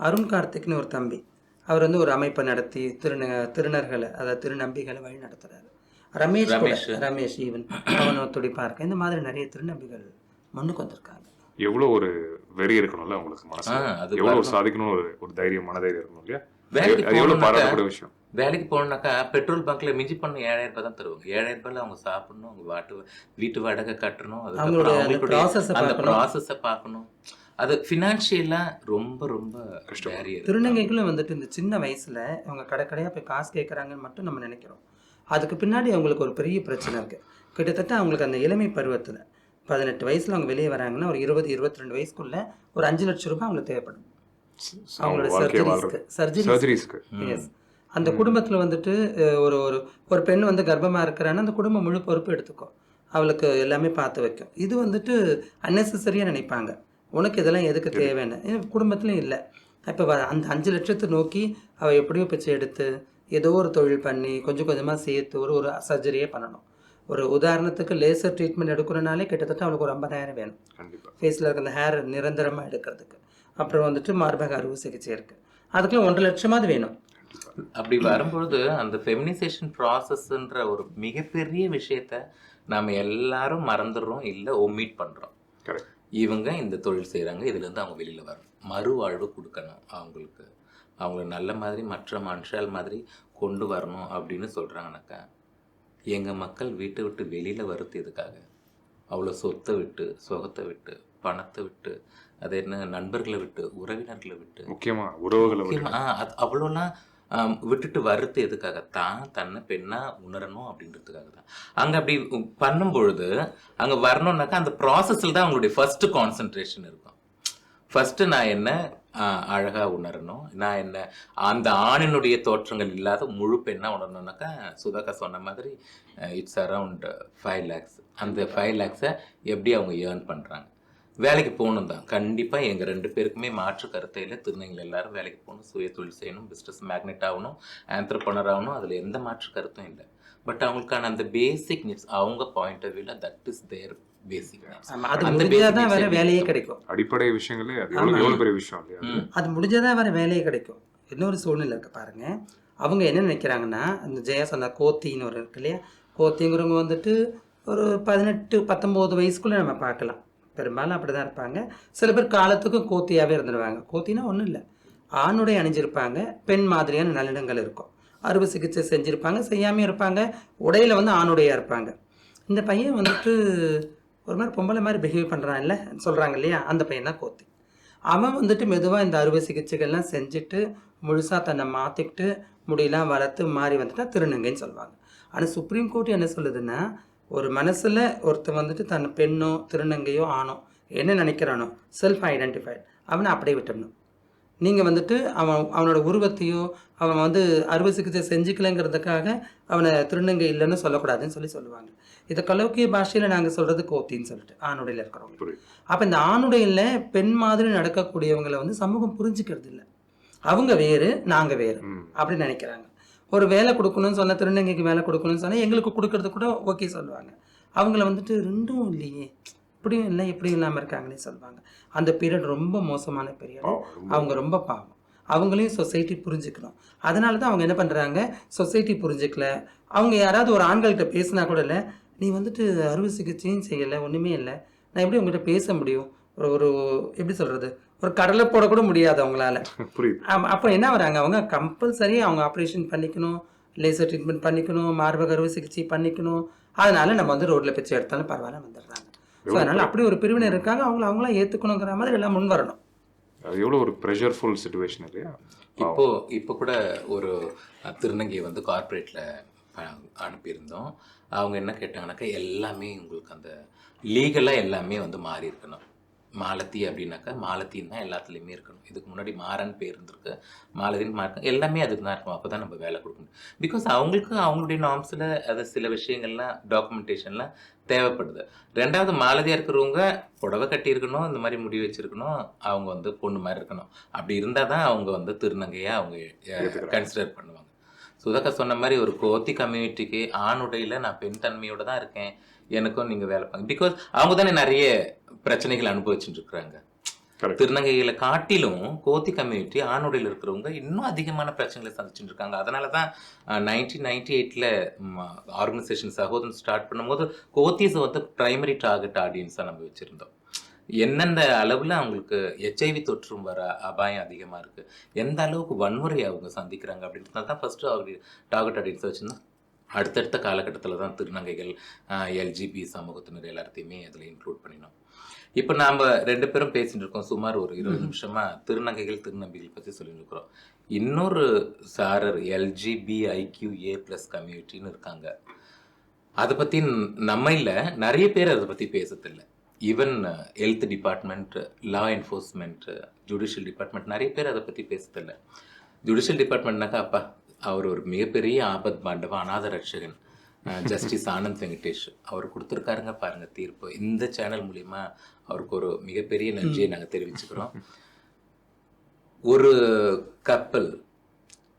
அருண் கார்த்திக்னு ஒரு தம்பி, அவர் வந்து ஒரு அமைப்பை நடத்தி திருநர்களை, அதாவது திருநம்பிகளை வழி நடத்துகிறாரு. ரமேஷ் ஈவன் அவனும் துடிப்பாக இருக்க. இந்த மாதிரி நிறைய திருநம்பிகள் முன்னுக்கு வந்திருக்காங்க. எவ்வளோ ஒரு வெறி இருக்கணும்ல அவங்களுக்கு மனசு, எவ்வளோ ஒரு சாதிக்கணும், ஒரு தைரியம், மனதைரியம் இருக்கணும் இல்லையா? அது எவ்வளோ பாராட்டக்கூடிய விஷயம். வேலைக்கு போகணுன்னாக்கா பெட்ரோல் பங்க்ல மிஞ்சி பண்ண 7,000 ரூபாய் தான் தருவாங்க. 7,000 ரூபாயில் அவங்க சாப்பிடணும், அவங்க வீட்டு வாடகை கட்டணும், அதுக்கப்புறம் அந்த ப்ராசஸை பார்க்கணும். அது ஃபினான்ஷியலாக ரொம்ப ரொம்ப கஷ்டம். திருநங்கைக்குள்ள வந்துட்டு இந்த சின்ன வயசுல அவங்க கடைக்கடையாக போய் காசு கேட்குறாங்கன்னு மட்டும் நம்ம நினைக்கிறோம். அதுக்கு பின்னாடி அவங்களுக்கு ஒரு பெரிய பிரச்சனை இருக்குது. கிட்டத்தட்ட அவங்களுக்கு அந்த இளமை பருவத்தில் 18 வயசில் அவங்க வெளியே வராங்கன்னா ஒரு 20-22 வயசுக்குள்ள ஒரு 5 லட்சம் ரூபாய் அவங்களுக்கு தேவைப்படும் அவங்களோட சர்ஜரிஸ்க்கு. எஸ், அந்த குடும்பத்தில் வந்துட்டு ஒரு ஒரு ஒரு பெண் வந்து கர்ப்பமாக இருக்கிறான்னா அந்த குடும்பம் முழு பொறுப்பு எடுத்துக்கும், அவளுக்கு எல்லாமே பார்த்து வைக்கும். இது வந்துட்டு அன்னெசரியாக நினைப்பாங்க, உனக்கு இதெல்லாம் எதுக்கு தேவைன்னு. குடும்பத்துலையும் இல்லை. இப்போ அந்த 5 லட்சத்தை நோக்கி அவள் எப்படியோ பிச்சை எடுத்து ஏதோ ஒரு தொழில் பண்ணி கொஞ்சம் கொஞ்சமாக சேர்த்து ஒரு சர்ஜரியே பண்ணணும். ஒரு உதாரணத்துக்கு லேசர் ட்ரீட்மெண்ட் எடுக்கிறனாலே கிட்டத்தட்ட அவளுக்கு ஒரு 50,000 வேணும் ஃபேஸில் இருக்க அந்த ஹேர் நிரந்தரமாக எடுக்கிறதுக்கு. அப்புறம் வந்துட்டு மார்பக அறுவை சிகிச்சை இருக்குது, அதுக்குலாம் 1.5 லட்சமாவது வேணும். அப்படி வரும்பொழுது அந்த ஃபெமினைசேஷன் ப்ராசஸ்ன்ற ஒரு மிகப்பெரிய விஷயத்த நாம் எல்லாரும் மறந்துடுறோம், இல்லை ஒமிட் பண்ணுறோம். இவங்க இந்த தொழில் செய்கிறாங்க, இதுலேருந்து அவங்க வெளியில் வரணும், மறுவாழ்வு கொடுக்கணும், அவங்கள நல்ல மாதிரி மற்ற மனுஷால் மாதிரி கொண்டு வரணும் அப்படின்னு சொல்கிறாங்கனாக்கா, எங்கள் மக்கள் வீட்டை விட்டு வெளியில் வருது எதுக்காக? அவ்வளோ சொத்தை விட்டு, சுகத்தை விட்டு, பணத்தை விட்டு, அது என்ன நண்பர்களை விட்டு, உறவினர்களை விட்டு, முக்கியமாக உறவுகளை அவ்வளோலாம் விட்டுட்டு வர்றது எதுக்காக? தன்னை பெண்ணாக உணரணும் அப்படின்றதுக்காக தான். அங்கே அப்படி பண்ணும் பொழுது அங்கே வரணும்னாக்கா அந்த ப்ராசஸில் தான் அவங்களுடைய ஃபர்ஸ்ட் கான்சன்ட்ரேஷன் இருக்கும். ஃபர்ஸ்ட்டு நான் என்ன அழகாக உணரணும், நான் என்ன அந்த ஆணினுடைய தோற்றங்கள் இல்லாத முழு பெண்ணாக உணரணும்னாக்கா சுதாக்கா சொன்ன மாதிரி இட்ஸ் அரவுண்ட் 5 lakhs. அந்த 5 lakhs எப்படி அவங்க ஏர்ன் பண்ணுறாங்க? வேலைக்கு போகணும் தான். கண்டிப்பாக எங்கள் 2 பேருக்குமே மாற்று கருத்தை இல்லை. திருநங்கைகள் எல்லாரும் வேலைக்கு போகணும், சுய தொழில் செய்யணும், பிஸ்னஸ் மேக்னெட் ஆகணும், ஆண்டர்ப்ரனர் ஆகணும், அதில் எந்த மாற்று கருத்தும் இல்லை. பட் அவங்களுக்கான அந்த பேசிக் நீட்ஸ் அவங்க பாயிண்ட் ஆஃப் வியூவில் that is their basic needs. அது முடிஞ்சாதான் வேற வேலையே கிடைக்கும். அடிப்படை விஷயங்களே எவ்வளோ பெரிய விஷயம் இல்லையா? அது முடிஞ்சாதான் வேற வேலையே கிடைக்கும். இன்னொரு சூழ்நிலை இருக்கு பாருங்க. அவங்க என்ன நினைக்கிறாங்கன்னா, அந்த ஜெயா சொன்ன கோத்தின்னு ஒரு இருக்கு இல்லையா, கோத்திங்கிறவங்க வந்துட்டு ஒரு 18-19 வயசுக்குள்ளே நம்ம பார்க்கலாம். பெரும்பாலும் அப்படி தான் இருப்பாங்க. சில பேர் காலத்துக்கும் கோத்தியாகவே இருந்துடுவாங்க. கோத்தினா ஒன்றும் இல்லை, ஆணுடைய அணிஞ்சிருப்பாங்க, பெண் மாதிரியான நளினங்கள் இருக்கும், அறுவை சிகிச்சை செஞ்சுருப்பாங்க, செய்யாமல் இருப்பாங்க, உடையில் வந்து ஆணுடையாக இருப்பாங்க. இந்த பையன் வந்துட்டு ஒரு மாதிரி பொம்பளை மாதிரி பிஹேவ் பண்ணுறான் இல்லை சொல்கிறாங்க இல்லையா, அந்த பையன் தான் கோத்தி. அவன் வந்துட்டு மெதுவாக இந்த அறுவை சிகிச்சைகள்லாம் செஞ்சுட்டு முழுசாக தன்னை மாற்றிக்கிட்டு முடியெல்லாம் வளர்த்து மாறி வந்துட்டா திருநங்கைன்னு சொல்லுவாங்க. ஆனால் சுப்ரீம் கோர்ட் என்ன சொல்லுதுன்னா, ஒரு மனசில் ஒருத்தன் வந்துட்டு தன் பெண்ணோ திருநங்கையோ ஆணோ என்ன நினைக்கிறானோ செல்ஃப் ஐடென்டிஃபைட், அவனை அப்படியே விட்டுடணும். நீங்கள் வந்துட்டு அவனோட உருவத்தையோ அவன் வந்து அறுவை சிகிச்சை செஞ்சுக்கலைங்கிறதுக்காக அவனை திருநங்கை இல்லைன்னு சொல்லக்கூடாதுன்னு சொல்லுவாங்க. இதை கலோக்கிய பாஷையில் நாங்கள் சொல்கிறது கோத்தின்னு சொல்லிட்டு ஆணுடையில் இருக்கிறவங்க. அப்போ இந்த ஆணுடையில் பெண் மாதிரி நடக்கக்கூடியவங்களை வந்து சமூகம் புரிஞ்சுக்கிறது இல்லை. அவங்க வேறு, நாங்கள் வேறு அப்படின்னு நினைக்கிறாங்க. ஒரு வேலை கொடுக்கணும்னு சொன்னால், திருநங்கைக்கு வேலை கொடுக்கணும்னு சொன்னால் எங்களுக்கு கொடுக்கறது கூட ஓகே சொல்லுவாங்க. அவங்கள வந்துட்டு ரெண்டும் இல்லையே, இப்படியும் இல்லை இப்படியும் இல்லாமல் இருக்காங்கன்னே சொல்லுவாங்க. அந்த பீரியட் ரொம்ப மோசமான பீரியட். அவங்க ரொம்ப பாவம். அவங்களையும் சொசைட்டி புரிஞ்சுக்கணும். அதனால தான் அவங்க என்ன பண்ணுறாங்க, சொசைட்டி புரிஞ்சுக்கல. அவங்க யாராவது ஒரு ஆண்கள்கிட்ட பேசினா கூட இல்லை, நீ வந்துட்டு அறுவை சிகிச்சையும் செய்யலை, ஒன்றுமே இல்லை, நான் எப்படி உங்கள்கிட்ட பேச முடியும், ஒரு எப்படி சொல்கிறது, ஒரு கடலை போடக்கூட முடியாது அவங்களால. அப்போ என்ன வராங்க, அவங்க கம்பல்சரி அவங்க ஆப்ரேஷன் பண்ணிக்கணும், லேசர் ட்ரீட்மெண்ட் பண்ணிக்கணும், மார்பக அறுவை சிகிச்சை பண்ணிக்கணும். அதனால நம்ம வந்து ரோட்டில் பிச்சை எடுத்தாலும் பரவாயில்ல வந்துடுறாங்க. ஸோ அதனால் அப்படி ஒரு பிரிவினர் இருக்காங்க, அவங்களாம் ஏற்றுக்கணுங்கிற மாதிரி எல்லாம் முன் வரணும். எவ்வளோ ஒரு ப்ரெஷர்ஃபுல் சிச்சுவேஷன் இல்லையா? இப்போ கூட ஒரு திருநங்கையை வந்து கார்பரேட்டில் அனுப்பியிருந்தோம். அவங்க என்ன கேட்டாங்கன்னாக்கா, எல்லாமே உங்களுக்கு அந்த லீகலாக எல்லாமே வந்து மாறி இருக்கணும், மாலதி அப்படின்னாக்கா மாலத்தின்னு தான் எல்லாத்துலேயுமே இருக்கணும். இதுக்கு முன்னாடி மாறன் பேர் இருந்திருக்கு, மாலதின்னு மார்க்க எல்லாமே அதுக்கு தான் இருக்கும். அப்போ தான் நம்ம வேலை கொடுக்கணும். பிகாஸ் அவங்களுக்கு அவங்களுடைய நார்ம்ஸில் அது சில விஷயங்கள்லாம் டாக்குமெண்டேஷன்லாம் தேவைப்படுது. ரெண்டாவது மாலதியாக இருக்கிறவங்க புடவை கட்டியிருக்கணும், இந்த மாதிரி முடி வச்சிருக்கணும், அவங்க வந்து பொண்ணு மாதிரி இருக்கணும். அப்படி இருந்தால் தான் அவங்க வந்து திருநங்கையாக அவங்க கன்சிடர் பண்ணுவாங்க. சுதாக்கா சொன்ன மாதிரி ஒரு கோத்தி கம்யூனிட்டிக்கு ஆணுடையில் நான் பெண் தன்மையோடு தான் இருக்கேன், எனக்கும் நீங்கள் வேலை பாருங்க. பிகாஸ் அவங்க தானே நிறைய பிரச்சனைகள் அனுபவிச்சுட்டு இருக்கிறாங்க. திருநங்கைகளை காட்டிலும் கோத்தி கம்யூனிட்டி ஆணுடையில் இருக்கிறவங்க இன்னும் அதிகமான பிரச்சனைகளை சந்திச்சுட்டு இருக்காங்க. அதனால தான் 1998 ஆர்கனைசேஷன் சகோதரன் ஸ்டார்ட் பண்ணும்போது கோத்திஸை வந்து பிரைமரி டார்கெட் ஆடியன்ஸாக நம்ம வச்சுருந்தோம். எந்தெந்த அளவில் அவங்களுக்கு HIV தொற்றும் வர அபாயம் அதிகமாக இருக்குது, எந்த அளவுக்கு வன்முறை அவங்க சந்திக்கிறாங்க அப்படின்றதுனால தான் ஃபஸ்ட்டு அவங்க டார்கெட் ஆடியன்ஸை வச்சுருந்தோம். அடுத்தடுத்த காலகட்டத்தில் தான் திருநங்கைகள், LGB சமூகத்தினர் எல்லாத்தையுமே அதில் இன்க்ளூட் பண்ணினோம். இப்போ நாம் 2 பேரும் பேசிட்டு இருக்கோம், சுமார் ஒரு 20 நிமிஷமாக திருநங்கைகள் திருநம்பிகள் பற்றி சொல்லிட்டு இருக்கிறோம். இன்னொரு சாரர் LGBTQIA+ கம்யூனிட்டின்னு இருக்காங்க. அதை பற்றி நம்ம இல்லை, நிறைய பேர் அதை பற்றி பேசத்தில்லை. Even health department, law enforcement, judicial department நிறைய பேர் அதை பற்றி பேசத்தில்லை. ஜுடிஷியல் டிபார்ட்மெண்ட்னாக்கா அப்பா அவர் ஒரு மிகப்பெரிய ஆபத் பாண்டவ அநாத ரட்சகன் ஜஸ்டிஸ் ஆனந்த் வெங்கடேஷ் அவர் கொடுத்துருக்காருங்க பாருங்கள் தீர்ப்பு. இந்த சேனல் மூலிமா அவருக்கு ஒரு மிகப்பெரிய நன்றியை நாங்கள் தெரிவிச்சுக்கிறோம். ஒரு கப்பல்,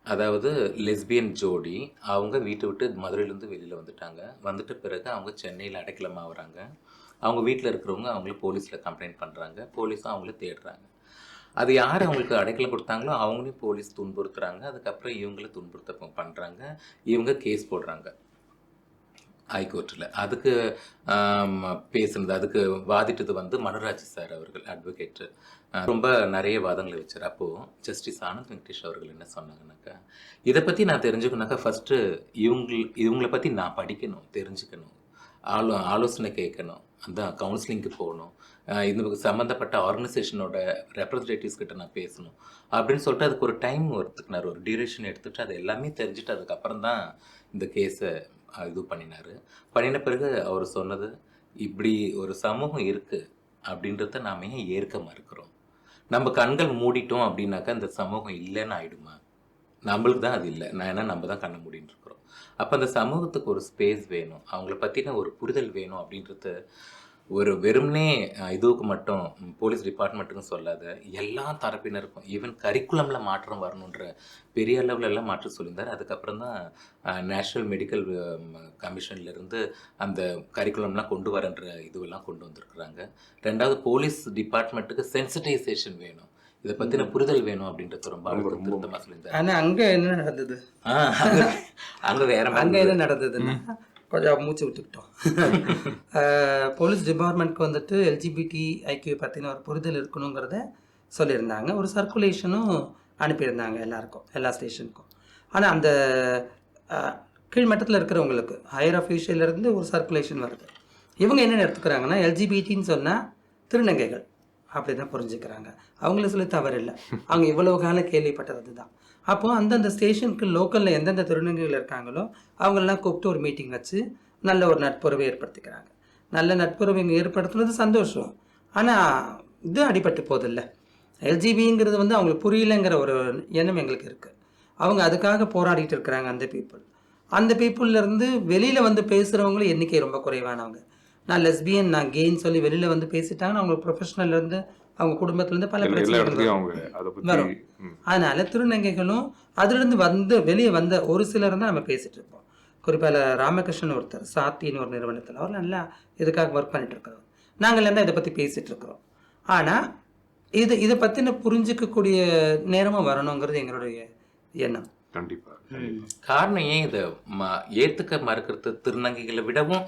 அதாவது லெஸ்பியன் ஜோடி, அவங்க வீட்டை விட்டு மதுரையிலேருந்து வெளியில் வந்துட்டாங்க. வந்துட்ட பிறகு அவங்க சென்னையில் அடைக்கலமாகறாங்க. அவங்க வீட்டில் இருக்கிறவங்க அவங்கள போலீஸில் கம்ப்ளைண்ட் பண்ணுறாங்க, போலீஸும் அவங்கள தேடுறாங்க. அது யார் அவங்களுக்கு அடைக்கலம் கொடுத்தாங்களோ அவங்களையும் போலீஸ் துன்புறுத்துறாங்க. அதுக்கப்புறம் இவங்கள துன்புறுத்த பண்ணுறாங்க, இவங்க கேஸ் போடுறாங்க ஹைகோர்ட்டில். அதுக்கு பேசுனது, அதுக்கு வாதிட்டது வந்து மனுராஜ் சார் அவர்கள், அட்வொகேட்டு. ரொம்ப நிறைய வாதங்களை வச்சார். அப்போது ஜஸ்டிஸ் ஆனந்த் வெங்கடேஷ் அவர்கள் என்ன சொன்னாங்கன்னாக்கா, இதை பற்றி நான் தெரிஞ்சுக்கணுனாக்கா ஃபஸ்ட்டு இவங்களை பற்றி நான் படிக்கணும், தெரிஞ்சுக்கணும், ஆலோசனை கேட்கணும், அந்த கவுன்சிலிங்க்கு போகணும், இது சம்மந்தப்பட்ட ஆர்கனைசேஷனோட ரெப்ரஸன்டேட்டிவ்ஸ் கிட்ட நான் பேசணும் அப்படின்னு சொல்லிட்டு அதுக்கு ஒரு டைம் எடுத்துக்கினார், ஒரு டியூரேஷன் எடுத்துகிட்டு அது எல்லாமே தெரிஞ்சுட்டு அதுக்கப்புறம் தான் இந்த கேஸை இது பண்ணின பிறகு அவர் சொன்னது, இப்படி ஒரு சமூகம் இருக்குது அப்படின்றத நாம் ஏன் ஏற்க மறுக்கிறோம்? நம்ம கண்கள் மூடிட்டோம் அப்படின்னாக்கா இந்த சமூகம் இல்லைன்னு ஆயிடுமா? நம்மளுக்கு தான் அது இல்லை, ஏன்னா நம்ம தான் கண்ணை மூடின்னு இருக்கிறோம். அப்போ அந்த சமூகத்துக்கு ஒரு ஸ்பேஸ் வேணும், அவங்கள பற்றின ஒரு புரிதல் வேணும் அப்படின்றது ஒரு வெறும்னே இதுவுக்கு மட்டும் போலீஸ் டிபார்ட்மெண்ட்டுக்கும் சொல்லாத எல்லா தரப்பினருக்கும், ஈவன் கரிக்குலமில் மாற்றம் வரணுன்ற பெரிய அளவுலலாம் மாற்றம் சொல்லியிருந்தார். அதுக்கப்புறம் தான் நேஷ்னல் மெடிக்கல் கமிஷன்லேருந்து அந்த கரிக்குலம்லாம் கொண்டு வரன்ற இதுவெல்லாம் கொண்டு வந்திருக்கிறாங்க. ரெண்டாவது போலீஸ் டிபார்ட்மெண்ட்டுக்கு சென்சிட்டைசேஷன் வேணும், இதை பற்றின புரிதல் வேணும் அப்படின்றது ரொம்ப திருத்தமாக சொல்லியிருந்தார். ஆனால் அங்கே என்ன நடந்தது? அங்கே வேற அங்கே என்ன நடந்ததுன்னா கொஞ்சம் மூச்சு விட்டுக்கிட்டோம். போலீஸ் டிபார்ட்மெண்ட்க்கு வந்துட்டு LGBTIQ பற்றின ஒரு புரிதல் இருக்கணுங்கிறத சொல்லியிருந்தாங்க. ஒரு சர்க்குலேஷனும் அனுப்பியிருந்தாங்க எல்லாருக்கும், எல்லா ஸ்டேஷனுக்கும். ஆனால் அந்த கீழ்மட்டத்தில் இருக்கிறவங்களுக்கு ஹையர் அஃபீஷியலேருந்து ஒரு சர்க்குலேஷன் வருது. இவங்க என்ன எடுத்துக்கிறாங்கன்னா LGBTன்னு சொன்னால் திருநங்கைகள் அப்படி தான் புரிஞ்சுக்கிறாங்க. அவங்கள சொல்லி தவறு இல்லை, அவங்க இவ்வளவு காலம் கேள்விப்பட்டது தான். அப்போது அந்தந்த ஸ்டேஷனுக்கு லோக்கலில் எந்தெந்த திருநங்கைகள் இருக்காங்களோ அவங்களெல்லாம் கூப்பிட்டு ஒரு மீட்டிங் வச்சு நல்ல ஒரு நட்புறவை ஏற்படுத்திக்கிறாங்க. நல்ல நட்புறவை ஏற்படுத்துனது சந்தோஷம். ஆனால் இது அடிபட்டு போதில்லை. LGBங்கிறது வந்து அவங்களுக்கு புரியலைங்கிற ஒரு எண்ணம் எங்களுக்கு இருக்குது. அவங்க அதுக்காக போராடிட்டு இருக்கிறாங்க. அந்த பீப்புள்லேருந்து வெளியில் வந்து பேசுகிறவங்களும் எண்ணிக்கை ரொம்ப குறைவானவங்க. நான் லெஸ்பியன், நான் கேன்னு சொல்லி வெளியில் வந்து பேசிட்டாங்கன்னா அவங்களுக்கு ப்ரொஃபஷனல்லேருந்து அவங்க குடும்பத்துலேருந்து பல பிரச்சனைகள் வரும். அதனால திருநங்கைகளும் அதுலேருந்து வெளியே வந்த ஒரு சிலர் தான் நம்ம பேசிகிட்டு இருப்போம். குறிப்பாக ராமகிருஷ்ணன் ஒருத்தர் சாத்தின்னு ஒரு நிறுவனத்தில் அவர் நல்லா இதுக்காக ஒர்க் பண்ணிட்டு இருக்கிறோம். நாங்கள் எல்லாம் இதை பற்றி பேசிகிட்டு இருக்கிறோம். ஆனால் இதை பற்றின புரிஞ்சிக்கக்கூடிய நேரமும் வரணுங்கிறது எங்களுடைய எண்ணம். கண்டிப்பாக. காரணம் ஏன் இதை ஏற்றுக்க மறுக்கிறது, திருநங்கைகளை விடவும்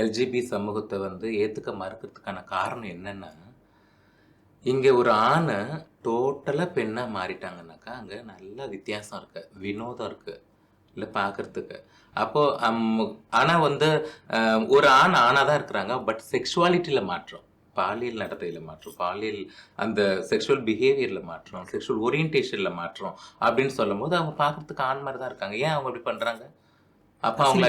LGB சமூகத்தை வந்து ஏற்றுக்க மறுக்கிறதுக்கான காரணம் என்னென்னா, இங்கே ஒரு ஆணை டோட்டலாக பெண்ணாக மாறிட்டாங்கன்னாக்கா அங்கே நல்ல வித்தியாசம் இருக்குது, வினோதம் இருக்குது இல்லை பார்க்குறதுக்கு. அப்போது ஆனால் வந்து ஒரு ஆணாக தான் இருக்கிறாங்க, பட் செக்ஷுவாலிட்டியில் மாற்றம், பாலியல் நடத்தையில் மாற்றம், பாலியல் அந்த செக்ஷுவல் பிஹேவியரில் மாற்றம், செக்ஷுவல் ஓரியன்டேஷனில் மாற்றம் அப்படின்னு சொல்லும் போது அவங்க பார்க்குறதுக்கு ஆண் மாதிரி தான் இருக்காங்க. ஏன் அவங்க அப்படி பண்ணுறாங்க? அப்போ அவங்க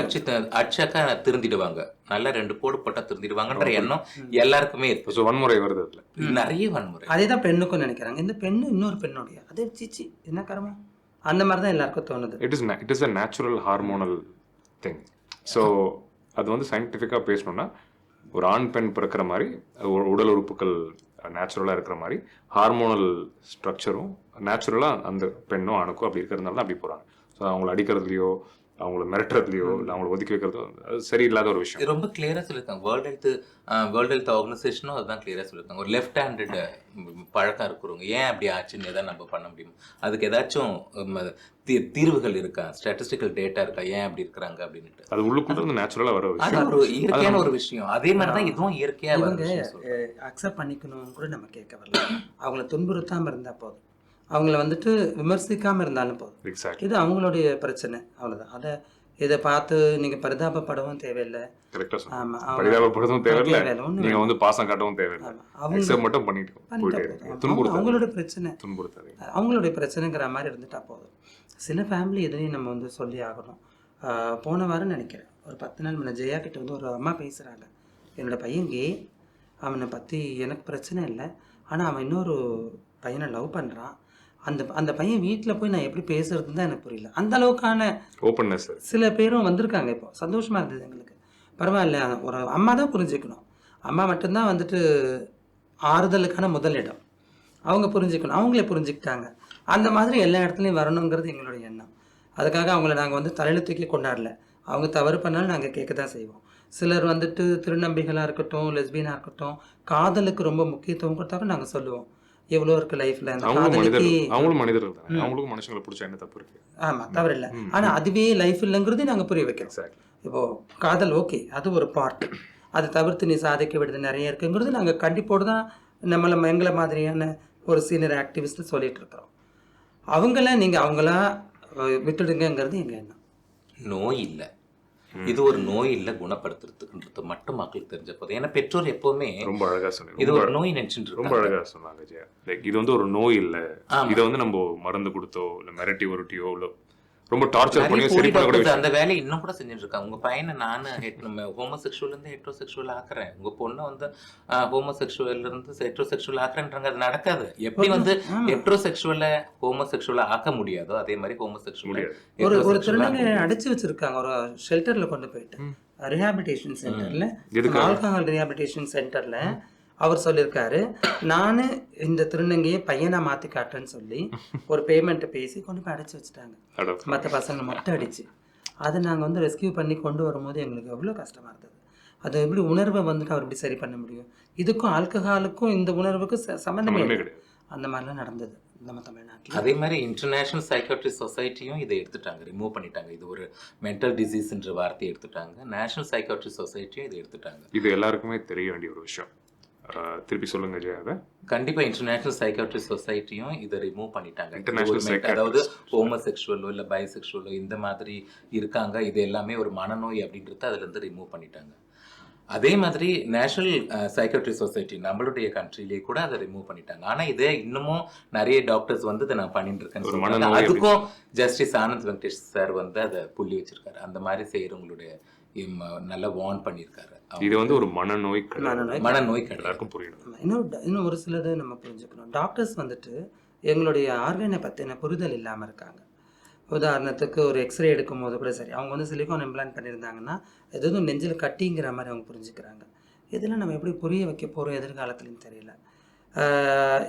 அடிச்சாக்கா திருந்திடுவாங்க, நல்லா 2 போடு போட்டால் திருந்திடுவாங்கன்ற எண்ணம் எல்லாருக்குமே இருக்கு. ஸோ வன்முறை வருது அதில், நிறைய வன்முறை. அதே தான் பெண்ணுக்கும் நினைக்கிறாங்க, இந்த பெண்ணு இன்னொரு பெண்ணுடைய அதே சிச்சி என்ன கரமா, அந்த மாதிரி தான் எல்லாருக்கும் தோணுது. It is a natural hormonal thing. So அது வந்து சயின்டிஃபிக்காக பேசணும்னா ஒரு ஆண் பெண் பிறக்கிற மாதிரி உடல் உறுப்புகள் நேச்சுரலாக இருக்கிற மாதிரி ஹார்மோனல் ஸ்ட்ரக்சரும் நேச்சுரலாக அந்த பெண்ணும் ஆணுக்கும் அப்படி இருக்கிறதுனால தான் அப்படி போகிறாங்க. ஸோ அவங்கள அடிக்கிறதுலையோ அவங்கள மிரட்டுறதுலையோ இல்லை அவங்கள ஒதுக்கி வைக்கிறதோ அது சரியில்லாத ஒரு விஷயம். ரொம்ப கிளியராக சொல்லியிருக்காங்க. வேர்ல்டு ஹெல்த் ஆர்கனைசேஷனும் அதுதான் கிளியராக சொல்லியிருக்காங்க. ஒரு லெஃப்ட் ஹேண்டட் பழக்கம் இருக்கிறவங்க ஏன் அப்படி ஆச்சுன்னு எதாவது நம்ம பண்ண முடியும், அதுக்கு ஏதாச்சும் தீர்வுகள் இருக்கா, ஸ்டாட்டிஸ்டிக்கல் டேட்டா இருக்கா, ஏன் அப்படி இருக்கிறாங்க அப்படின்ட்டு. அது உள்ளுக்குள்ள இருந்து நேச்சுரலாக வர அது விஷயம், ஒரு இயற்கையான ஒரு விஷயம். அதே மாதிரி தான் இதுவும் இயற்கையாக இவங்க அக்செப்ட் பண்ணிக்கணும் கூட நம்ம கேட்க வரல. அவங்கள துன்புறுத்தாமல் இருந்தால் போதும், அவங்கள வந்துட்டு விமர்சிக்காமல் இருந்தாலும் போதும். எக்ஸாக்ட்லி, இது அவங்களுடைய பிரச்சனை, அவ்வளோதான். அதை இதை பார்த்து நீங்கள் பரிதாபப்படவும் தேவையில்லை. கரெக்டாக சொன்னீங்க. ஆமாம், பரிதாபப்படுறதும் தேவையில்லை, ஒன்றும் நீங்கள் வந்து பாசம் காட்டவும் தேவையில்லை, அவங்க அக்செப்ட் மட்டும் பண்ணிட்டு போயிட்டே இருக்கீங்க. துன்புறுத்தாதீங்க, அவங்களோட பிரச்சனை, துன்புறுத்தாதீங்க. அவங்களுடைய பிரச்சனைங்கிற மாதிரி இருந்துட்டா போதும். சில ஃபேமிலி எதுலையும் நம்ம வந்து சொல்லி ஆகணும். போன வாரம் நினைக்கிறேன், ஒரு 10 நாள் முன்ன ஜெயா கிட்ட வந்து ஒரு அம்மா பேசுகிறாங்க, என்னோட பையன் கே, அவனை பற்றி எனக்கு பிரச்சனை இல்லை, ஆனால் அவன் இன்னொரு பையனை லவ் பண்ணுறான், அந்த பையன் வீட்டில் போய் நான் எப்படி பேசுறதுன்னு தான் எனக்கு புரியல. அந்த அளவுக்கான ஓப்பன்னஸ் சில பேரும் வந்திருக்காங்க. இப்போ சந்தோஷமாக இருந்தது எங்களுக்கு. பரவாயில்ல, ஒரு அம்மா தான் புரிஞ்சுக்கணும், அம்மா மட்டும்தான் வந்துட்டு ஆறுதலுக்கான முதலிடம், அவங்க புரிஞ்சுக்கணும், அவங்களே புரிஞ்சுக்கிட்டாங்க. அந்த மாதிரி எல்லா இடத்துலையும் வரணுங்கிறது எங்களுடைய எண்ணம். அதுக்காக அவங்கள நாங்கள் வந்து தலையில் தூக்கி கொண்டாடல, அவங்க தவறு பண்ணாலும் நாங்கள் கேட்க தான் செய்வோம். சிலர் வந்துட்டு திருநம்பிகளாக இருக்கட்டும், லெஸ்பியனாக இருக்கட்டும், காதலுக்கு ரொம்ப முக்கியத்துவம் கொடுத்தாக்க நாங்கள் சொல்லுவோம், எவ்வளோ இருக்குது லைஃப்பில் அந்த காதலுக்கு. அவங்களும் மனிதர்கள் தானே, அவங்களுக்கும் மனுஷங்களை பிடிச்சா என்ன தப்பு இருக்கு? ஆமாம், தவறு இல்லை. ஆனால் அதுவே லைஃப் இல்லைங்கிறது நாங்கள் புரிய வைக்கிறோம். இப்போது காதல் ஓகே, அது ஒரு பார்ட், அதை தவிர்த்து நீ சாதிக்க விடுது நிறைய இருக்குங்கிறது நாங்கள் கண்டிப்போடு தான் எங்களை மாதிரியான ஒரு சீனியர் ஆக்டிவிஸ்ட் சொல்லிட்டு இருக்கிறோம். அவங்களா விட்டுடுங்கிறது எங்கள் எண்ணம். நோய் இல்லை, இது ஒரு நோய் இல்லை, குணப்படுத்துறதுக்குன்றது மட்டும் மக்களுக்கு தெரிஞ்ச போதும். ஏன்னா பெற்றோர் எப்பவுமே ரொம்ப அழகா சொன்னீங்க, இது ஒரு நோய் நினைச்சுட்டு ரொம்ப அழகா சொன்னாங்க ஜெயா. லைக் இது வந்து ஒரு நோய் இல்லை, இதை வந்து நம்ம மருந்து கொடுத்தோ இல்லை மிரட்டி உருட்டியோ இல்லை ரொம்ப டார்ச்சர் பண்ணி சரி பண்ணக்கூடிய அந்த வேலையை இன்னும் கூட செஞ்சுட்டு இருக்காங்க. உங்க பையனை நான் ஹோமோசெக்சுவல் இருந்து ஹெட்ரோசெக்சுவல் ஆக்குறேன், உங்க பொண்ணை வந்து ஹோமோசெக்சுவல் இருந்து ஹெட்ரோசெக்சுவல் ஆக்குறேன்றாங்க. அது நடக்காது. எப்படி வந்து ஹெட்ரோசெக்சுவலை ஹோமோசெக்சுவலா ஆக்க முடியாதோ அதே மாதிரி ஹோமோசெக்சுவல் ஒரு திருநங்கை அடைச்சு வச்சிருக்காங்க ஒரு ஷெல்டர்ல கொண்டு போயிட்டு, ரீஹாபிலிட்டேஷன் சென்டர்ல, ஆல்கஹால் ரீஹாபிலிட்டேஷன் சென்டர்ல. அவர் சொல்லியிருக்காரு, நான் இந்த திருநங்கையை பையனா மாற்றி காட்டுறேன்னு சொல்லி ஒரு பேமெண்ட்டை பேசி கொண்டு போய் அடைச்சி வச்சுட்டாங்க, மற்ற பசங்களை மட்டும் அடிச்சு. அதை நாங்கள் வந்து ரெஸ்கியூ பண்ணி கொண்டு வரும்போது எங்களுக்கு எவ்வளோ கஷ்டமாக இருந்தது. அது எப்படி உணர்வை வந்துட்டு அவர் எப்படி சரி பண்ண முடியும்? இதுக்கும் ஆல்கஹாலுக்கும் இந்த உணர்வுக்கும் சம்மந்தமே கிடையாது. அந்த மாதிரிலாம் நடந்தது நம்ம தமிழ்நாட்டில். அதே மாதிரி இன்டர்நேஷனல் சைக்காட்ரிஸ்ட் சொசைட்டியும் இதை எடுத்துட்டாங்க, ரிமூவ் பண்ணிட்டாங்க. இது ஒரு மென்டல் டிசீஸ்ன்ற வார்த்தையை எடுத்துட்டாங்க. நேஷனல் சைக்காட்ரிஸ்ட் சொசைட்டியும் இதை எடுத்துட்டாங்க. இது எல்லாருக்குமே தெரிய வேண்டிய ஒரு விஷயம். திருப்பி சொல்லுங்க ஜெயா. கண்டிப்பா இன்டர்நேஷனல் சைக்காட்ரிஸ்ட் சொசைட்டியும் இதை ரிமூவ் பண்ணிட்டாங்க. அதாவது ஹோமோசெக்சுவலோ இல்லை பைசெக்சுவலோ இந்த மாதிரி இருக்காங்க, இது எல்லாமே ஒரு மனநோய் அப்படின்றத அதுல இருந்து ரிமூவ் பண்ணிட்டாங்க. அதே மாதிரி நேஷனல் சைக்காட்ரி சொசைட்டி நம்மளுடைய கண்ட்ரிலேயே கூட அதை ரிமூவ் பண்ணிட்டாங்க. ஆனா இதே இன்னமும் நிறைய டாக்டர்ஸ் வந்து இதை நான் பண்ணிட்டு இருக்கேன்னு, அதுக்கும் ஜஸ்டிஸ் ஆனந்த் வெங்கடேஷ் சார் வந்து அதை புள்ளி வச்சிருக்காரு. அந்த மாதிரி செய்யறவங்களுடைய நல்லா வார்ன் பண்ணியிருக்காரு. இது வந்து ஒரு மனநோய் எல்லாருக்கும் புரியணும். இன்னும் ஒரு சிலது நம்ம புரிஞ்சுக்கணும். டாக்டர்ஸ் வந்துட்டு எங்களுடைய ஆர்கனை பற்றின புரிதல் இல்லாமல் இருக்காங்க. உதாரணத்துக்கு ஒரு எக்ஸ்ரே எடுக்கும் போது கூட சரி, அவங்க வந்து சிலிக்கான் இம்ப்ளான்ட் பண்ணியிருந்தாங்கன்னா எதுவும் நெஞ்சில் கட்டிங்கிற மாதிரி அவங்க புரிஞ்சுக்கிறாங்க. இதெல்லாம் நம்ம எப்படி புரிய வைக்க போகிறோம் எதிர்காலத்துலன்னு தெரியல.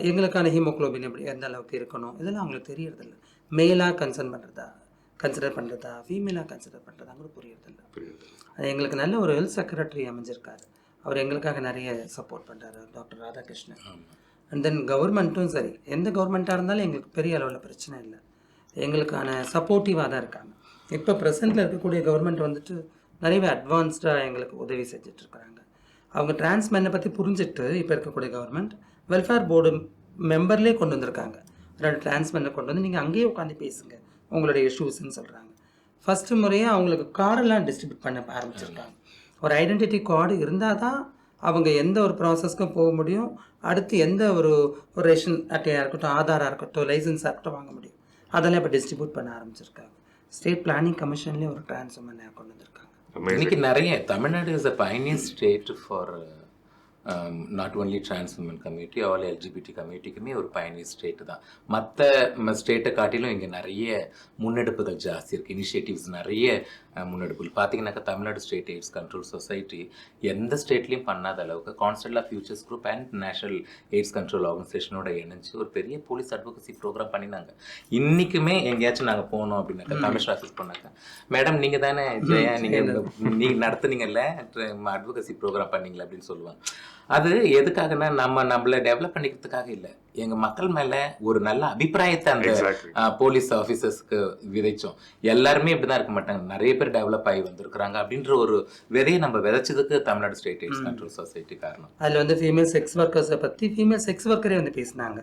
எங்களுக்கான ஹீமோக்ளோபின் எப்படி எந்த அளவுக்கு இருக்கணும் இதெல்லாம் அவங்களுக்கு தெரியறதில்ல. மேலாக கன்சிடர் பண்ணுறதா ஃபீமேலாக கன்சிடர் பண்ணுறதா கூட புரியறதில்ல. அது எங்களுக்கு நல்ல ஒரு ஹெல்த் செக்ரட்டரி அமைஞ்சிருக்காரு, அவர் எங்களுக்காக நிறைய சப்போர்ட் பண்ணுறாரு, டாக்டர் ராதாகிருஷ்ணன். அண்ட் தென் கவர்மெண்ட்டும் சரி, எந்த கவர்மெண்ட்டாக இருந்தாலும் எங்களுக்கு பெரிய அளவில் பிரச்சனை இல்லை, எங்களுக்கான சப்போர்ட்டிவாக தான் இருக்காங்க. இப்போ ப்ரெசென்ட்டில் இருக்கக்கூடிய கவர்மெண்ட் வந்துட்டு நிறையவே அட்வான்ஸ்டாக எங்களுக்கு உதவி செஞ்சிட்ருக்குறாங்க. அவங்க டிரான்ஸ்மென்னை பற்றி புரிஞ்சுட்டு இப்போ இருக்கக்கூடிய கவர்மெண்ட் வெல்ஃபேர் போர்டு மெம்பர்லேயே கொண்டு வந்திருக்காங்க. 2 டிரான்ஸ்மென்னை கொண்டு வந்து நீங்கள் அங்கேயே உட்காந்து பேசுங்க உங்களுடைய இஷ்யூஸ்ன்னு சொல்கிறாங்க. ஃபஸ்ட்டு முறையாக அவங்களுக்கு கார்டெல்லாம் டிஸ்ட்ரிபியூட் பண்ண ஆரம்பிச்சிருக்காங்க. ஒரு ஐடென்டிட்டி கார்டு இருந்தால் தான் அவங்க எந்த ஒரு ப்ராசஸ்க்கும் போக முடியும். அடுத்து எந்த ஒரு ரேஷன் அட்டையாக இருக்கட்டும், ஆதாராக இருக்கட்டும், லைசன்ஸாக இருக்கட்டும் வாங்க முடியும். அதெல்லாம் இப்போ டிஸ்ட்ரிபியூட் பண்ண ஆரம்பிச்சிருக்காங்க. ஸ்டேட் பிளானிங் கமிஷன்லேயே ஒரு டிரான்ஸ் உமனை கொண்டு வந்திருக்காங்க. இன்னைக்கு நிறைய Tamil Nadu is a pioneer state for not only trans women community all LGBT கம்யூனிட்டிக்குமே ஒரு pioneer ஸ்டேட் தான். மற்ற ஸ்டேட்டை காட்டிலும் இங்கே நிறைய முன்னெடுப்புகள் ஜாஸ்தி இருக்குது, இனிஷியேட்டிவ்ஸ் நிறைய முன்னெடுப்புகள். பார்த்தீங்கன்னாக்கா Tamil Nadu State AIDS Control Society எந்த ஸ்டேட்லேயும் பண்ணாத அளவுக்கு Constella Futures Group and National AIDS Control ஆர்கனைசேஷனோட இணைஞ்சு ஒரு பெரிய போலீஸ் அட்வொகசி ப்ரோக்ராம் பண்ணினாங்க. இன்றைக்குமே எங்கேயாச்சும் நாங்கள் போனோம் அப்படின்னாக்கா கமிஷனர் ஆஃபீஸ் போனாக்கா, மேடம் நீங்கள் தானே ஜெயா நீங்கள் நடத்துனீங்கல்ல அட்வொகசி ப்ரோக்ராம் பண்ணீங்களா அப்படின்னு சொல்லுவாங்க. அது எதுக்காகனா நம்மளை டெவலப் பண்ணிக்கிறதுக்காக இல்லை, எங்கள் மக்கள் மேலே ஒரு நல்ல அபிப்பிராயத்தை அந்த போலீஸ் ஆஃபீஸர்ஸ்க்கு விதைச்சோம். எல்லாருமே இப்படி தான் இருக்க மாட்டாங்க, நிறைய பேர் டெவலப் ஆகி வந்திருக்கிறாங்க அப்படின்ற ஒரு விதையை நம்ம விதைச்சதுக்கு Tamil Nadu State AIDS Control Society காரணம். அதில் வந்து ஃபீமேல் செக்ஸ் ஒர்க்கர்ஸை பற்றி ஃபீமேல் செக்ஸ் ஒர்க்கரே வந்து பேசினாங்க.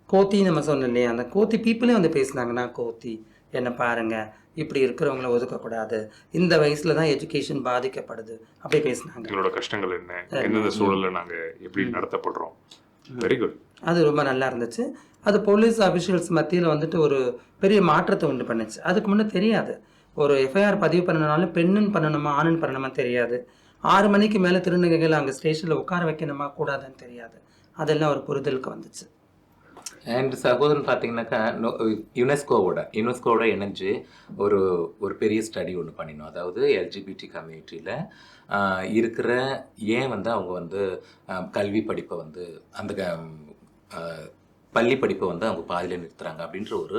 கோத்தி நம்ம சொன்னோம் இல்லையா, அந்த கோத்தி பீப்புளே வந்து பேசினாங்க, நான் கோத்தி என்ன பாருங்கள், இப்படி இருக்கிறவங்கள ஒதுக்கக்கூடாது, இந்த வயசில் தான் எஜுகேஷன் பாதிக்கப்படுது, அப்படி பேசினாங்க. எங்களோட கஷ்டங்கள் என்ன, எந்தெந்த சூழலில் நாங்கள் எப்படி நடத்தப்படுறோம். Very good. அது ரொம்ப நல்லா இருந்துச்சு. அது போலீஸ் அஃபிஷியல்ஸ் மத்தியில் வந்துட்டு ஒரு பெரிய மாற்றத்தை உண்டு பண்ணுச்சு. அதுக்கு முன்னே தெரியாது, ஒரு எஃப்ஐஆர் பதிவு பண்ணனாலும் பெண்ணுன்னு பண்ணணுமா ஆணுன்னு பண்ணணுமா தெரியாது, 6 மணிக்கு மேலே திருநங்கைகள் அங்கே ஸ்டேஷனில் உட்கார வைக்கணுமா கூடாதுன்னு தெரியாது. அதெல்லாம் ஒரு புரிதலுக்கு வந்துச்சு. அண்ட் சகோதரன் பார்த்தீங்கன்னாக்கா யுனெஸ்கோவோட இணைஞ்சு ஒரு பெரிய ஸ்டடி ஒன்று பண்ணினோம். அதாவது எல்ஜிபிடி கம்யூனிட்டியில் இருக்கிற ஏன் வந்து அவங்க வந்து கல்வி படிப்பை வந்து அந்த பள்ளி படிப்பை வந்து அவங்க பாதியில் நிறுத்துறாங்க அப்படின்ற ஒரு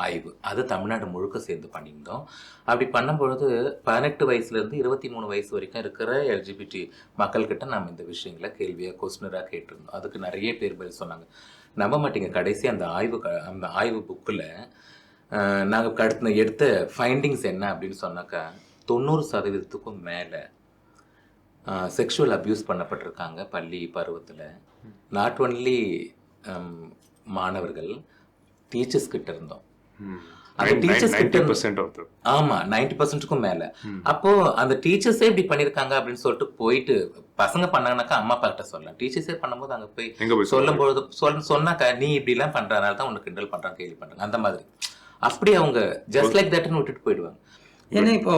ஆய்வு, அது தமிழ்நாடு முழுக்க சேர்ந்து பண்ணியிருந்தோம். அப்படி பண்ணும்பொழுது 18 வயசுலேருந்து 23 வயசு வரைக்கும் இருக்கிற எல்ஜிபிடி மக்கள்கிட்ட நம்ம இந்த விஷயங்களை கேள்வியாக கொஸ்டினராக கேட்டிருந்தோம். அதுக்கு நிறைய பேர் பதில் சொன்னாங்க. நம்ப மாட்டீங்க, கடைசி அந்த ஆய்வு புக்கில் நாங்கள் எடுத்த ஃபைண்டிங்ஸ் என்ன அப்படின்னு சொன்னாக்கா 90% மேலே செக்ஷுவல் அப்யூஸ் பண்ணப்பட்டிருக்காங்க பள்ளி பருவத்தில். நாட் ஒன்லி மாணவர்கள், டீச்சர்ஸ் கிட்ட இருந்தோம். அந்த டீச்சர்ஸ் கிட்ட ஆமா 90%க்கும் மேல. அப்போ அந்த டீச்சர்ஸே இப்படி பண்ணிருக்காங்க அப்படின்னு சொல்லிட்டு போயிட்டு பசங்க பண்ணாங்கனாக்கா அம்மா அப்பா கிட்ட சொல்லலாம். டீச்சர்ஸே பண்ணும்போது அங்க போய் சொல்லும்போது சொன்னாக்கா நீ இப்படி எல்லாம் பண்றதுனால தான் உனக்கு கிண்டல் பண்றாங்க, கேள்வி பண்றாங்க, அந்த மாதிரி. அப்படி அவங்க ஜஸ்ட் லைக் தட்னு விட்டுட்டு போயிடுவாங்க. ஏன்னா இப்போ